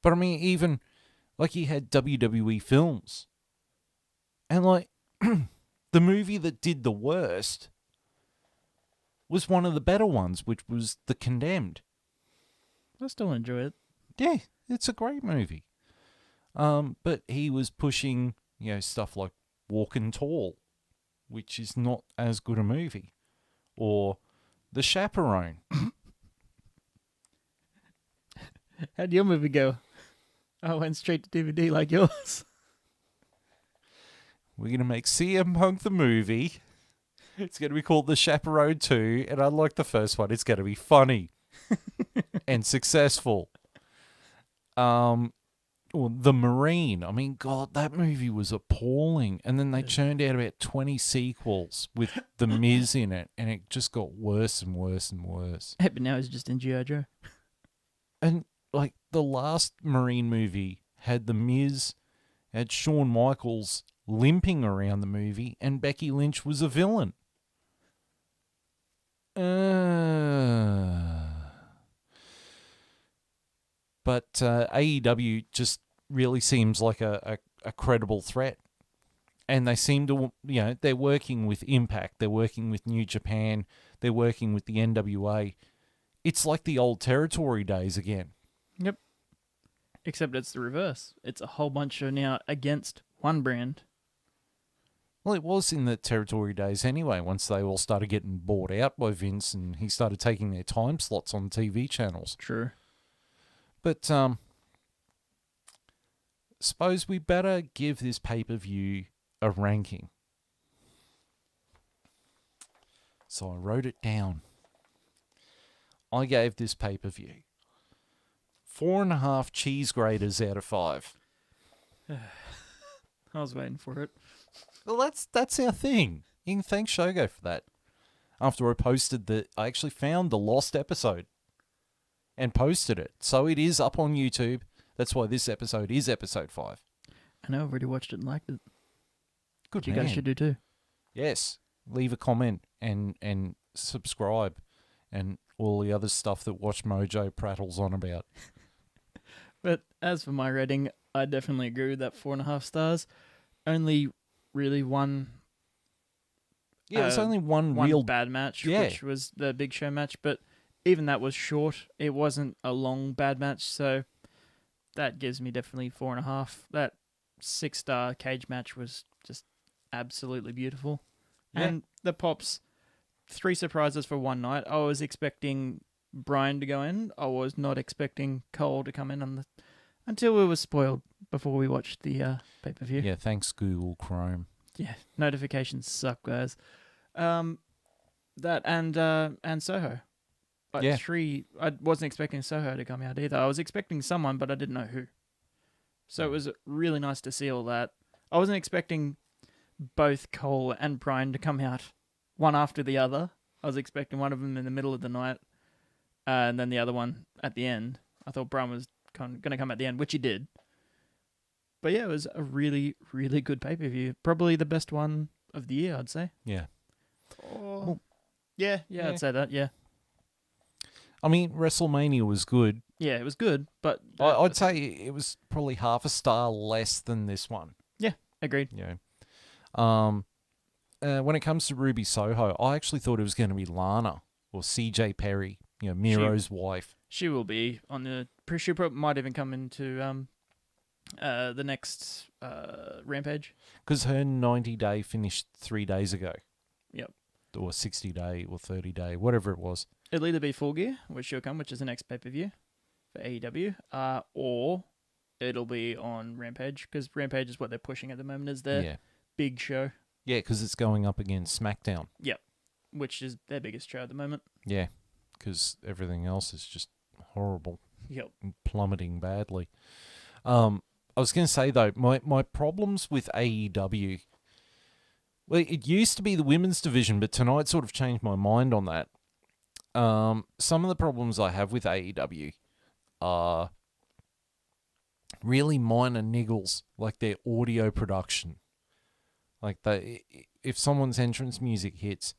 But I mean, even, like, he had WWE films. And, like, the movie that did the worst was one of the better ones, which was The Condemned. I still enjoy it. Yeah, it's a great movie. But he was pushing, stuff like Walking Tall, which is not as good a movie, or The Chaperone. How'd your movie go? I went straight to DVD like yours. We're gonna make CM Punk the movie. It's gonna be called The Chaperone 2, and unlike the first one, it's gonna be funny and successful. Or The Marine. I mean, God, that movie was appalling. And then they churned out about 20 sequels with The Miz in it, and it just got worse and worse and worse. But now he's just in G.I. Joe. And, like, the last Marine movie had The Miz, had Shawn Michaels limping around the movie, and Becky Lynch was a villain. But AEW just really seems like a credible threat. And they seem to, they're working with Impact, they're working with New Japan, they're working with the NWA. It's like the old territory days again. Yep. Except it's the reverse. It's a whole bunch of now against one brand. Well, it was in the territory days anyway, once they all started getting bought out by Vince and he started taking their time slots on TV channels. True. But suppose we better give this pay-per-view a ranking. So I wrote it down. I gave this pay-per-view 4.5 cheese graters out of 5. I was waiting for it. Well, that's our thing. You can thank Shogo for that. After I posted I actually found the lost episode and posted it. So it is up on YouTube. That's why this episode is episode 5. I know, I've already watched it and liked it. Good You man. guys should do too. Yes. Leave a comment and subscribe and all the other stuff that Watch Mojo prattles on about. But as for my rating, I definitely agree with that 4.5 stars. Only really one. Yeah, it's only one real bad match, Yeah. which was the Big Show match. But even that was short. It wasn't a long bad match, so that gives me definitely 4.5. That 6-star cage match was just absolutely beautiful. Yeah. And the Pops, 3 surprises for one night. I was expecting Brian to go in. I was not expecting Cole to come in until we were spoiled before we watched the pay-per-view. Yeah, thanks Google Chrome. Yeah, notifications suck, guys. That and Soho. Yeah. 3. I wasn't expecting Soho to come out either. I was expecting someone, but I didn't know who. So it was really nice to see all that. I wasn't expecting both Cole and Brian to come out one after the other. I was expecting one of them in the middle of the night, and then the other one at the end. I thought Brian was going to come at the end, which he did. But yeah, it was a really, really good pay-per-view. Probably the best one of the year, I'd say. Yeah. Yeah, I'd say that, yeah. I mean, WrestleMania was good. Yeah, it was good, but... I'd say it was probably half a star less than this one. Yeah, agreed. Yeah. When it comes to Ruby Soho, I actually thought it was going to be Lana or CJ Perry, Miro's wife. She will be on the... She might even come into the next Rampage. Because her 90-day finished 3 days ago. Yep. Or 60-day or 30-day, whatever it was. It'll either be Full Gear, which she'll come, which is the next pay-per-view for AEW, or it'll be on Rampage, because Rampage is what they're pushing at the moment, is their big show. Yeah, because it's going up against SmackDown. Yep, which is their biggest show at the moment. Yeah, because everything else is just horrible. Yep. And plummeting badly. I was going to say, though, my problems with AEW... Well, it used to be the women's division, but tonight sort of changed my mind on that. Some of the problems I have with AEW are really minor niggles, like their audio production. Like if someone's entrance music hits,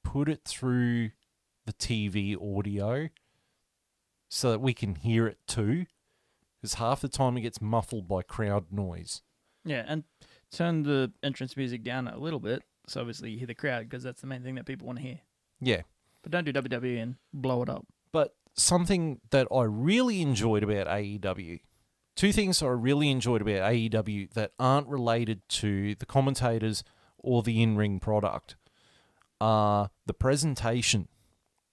put it through the TV audio so that we can hear it too, because half the time it gets muffled by crowd noise. Yeah, and turn the entrance music down a little bit, so obviously you hear the crowd, because that's the main thing that people want to hear. Yeah. But don't do WWE and blow it up. But something that I really enjoyed about AEW. Two things I really enjoyed about AEW that aren't related to the commentators or the in-ring product are the presentation,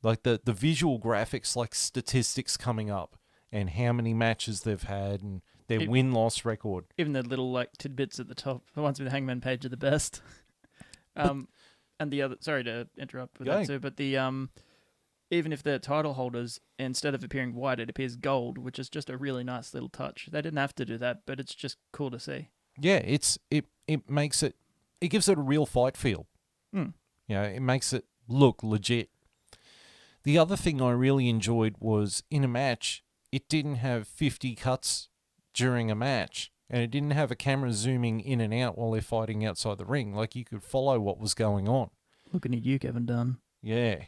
like the visual graphics, like statistics coming up and how many matches they've had and their win-loss record. Even the little like tidbits at the top, the ones with the Hangman page are the best. And the other, sorry to interrupt with that too, but the even if they're title holders, instead of appearing white, it appears gold, which is just a really nice little touch. They didn't have to do that, but it's just cool to see. Yeah, it makes it gives it a real fight feel. Mm. You know, it makes it look legit. The other thing I really enjoyed was in a match, it didn't have 50 cuts during a match, and it didn't have a camera zooming in and out while they're fighting outside the ring. Like, you could follow what was going on. Looking at you, Kevin Dunn. Yeah.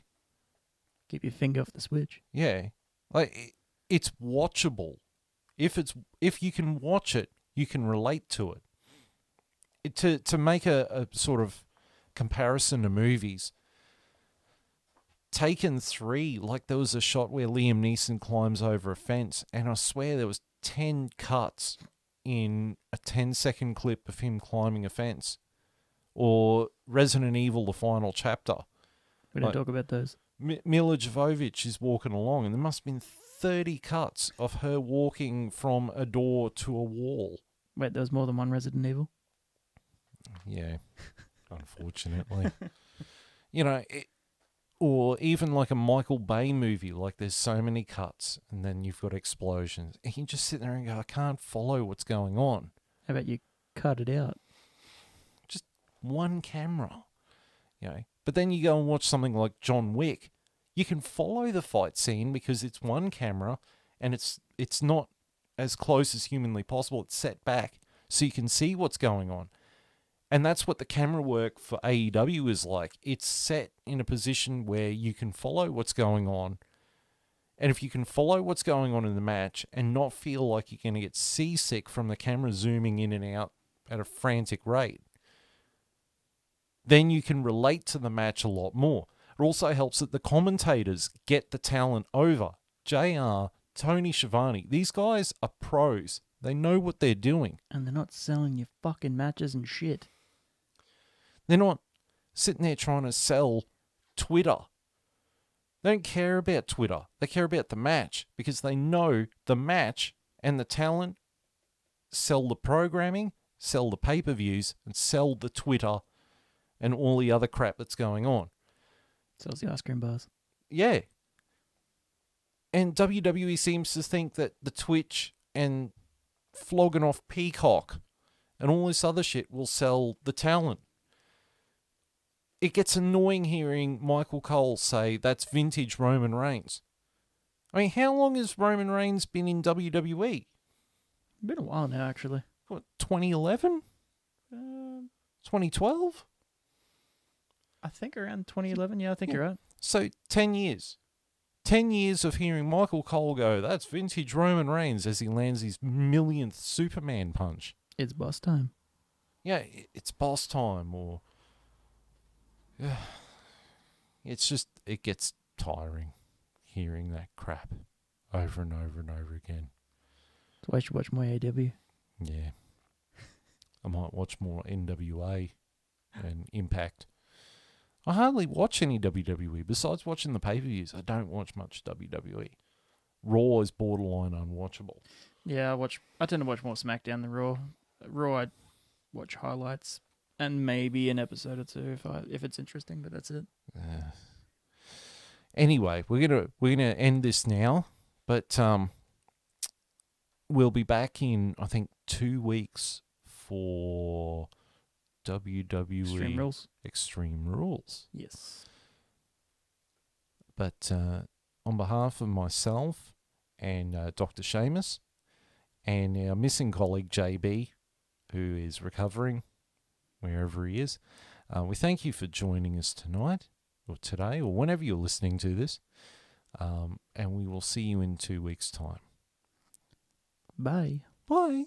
Keep your finger off the switch. Yeah. Like, it's watchable. If you can watch it, you can relate to it. To make a sort of comparison to movies, Taken 3, like, there was a shot where Liam Neeson climbs over a fence, and I swear there was 10 cuts in a 10-second clip of him climbing a fence. Or Resident Evil, the final chapter. We don't talk about those. Mila Jovovich is walking along, and there must have been 30 cuts of her walking from a door to a wall. Wait, there was more than one Resident Evil? Yeah, unfortunately. You know, or even like a Michael Bay movie, like there's so many cuts, and then you've got explosions. And you just sit there and go, I can't follow what's going on. How about you cut it out? Just one camera, you know. But then you go and watch something like John Wick. You can follow the fight scene because it's one camera, and it's not as close as humanly possible. It's set back so you can see what's going on. And that's what the camera work for AEW is like. It's set in a position where you can follow what's going on. And if you can follow what's going on in the match and not feel like you're going to get seasick from the camera zooming in and out at a frantic rate, then you can relate to the match a lot more. It also helps that the commentators get the talent over. JR, Tony Schiavone, these guys are pros. They know what they're doing. And they're not selling you fucking matches and shit. They're not sitting there trying to sell Twitter. They don't care about Twitter. They care about the match because they know the match and the talent sell the programming, sell the pay-per-views, and sell the Twitter and all the other crap that's going on. Sells the ice cream bars. Yeah. And WWE seems to think that the Twitch and flogging off Peacock and all this other shit will sell the talent. It gets annoying hearing Michael Cole say that's vintage Roman Reigns. I mean, how long has Roman Reigns been in WWE? Been a while now, actually. What, 2011? 2012? I think around 2011. Yeah, I think you're right. So 10 years. 10 years of hearing Michael Cole go, that's vintage Roman Reigns, as he lands his millionth Superman punch. It's boss time. Yeah, it's boss time, or... It's just, it gets tiring hearing that crap over and over and over again. That's why you should watch more AEW. Yeah. I might watch more NWA and Impact. I hardly watch any WWE. Besides watching the pay-per-views, I don't watch much WWE. Raw is borderline unwatchable. Yeah, I tend to watch more SmackDown than Raw. Raw, I watch highlights and maybe an episode or two if it's interesting, but that's it. Anyway, we're gonna end this now, but we'll be back in, I think, 2 weeks for WWE Extreme Rules. Yes. But on behalf of myself and Dr. Seamus and our missing colleague JB, who is recovering wherever he is, we thank you for joining us tonight or today or whenever you're listening to this, and we will see you in 2 weeks' time. Bye. Bye.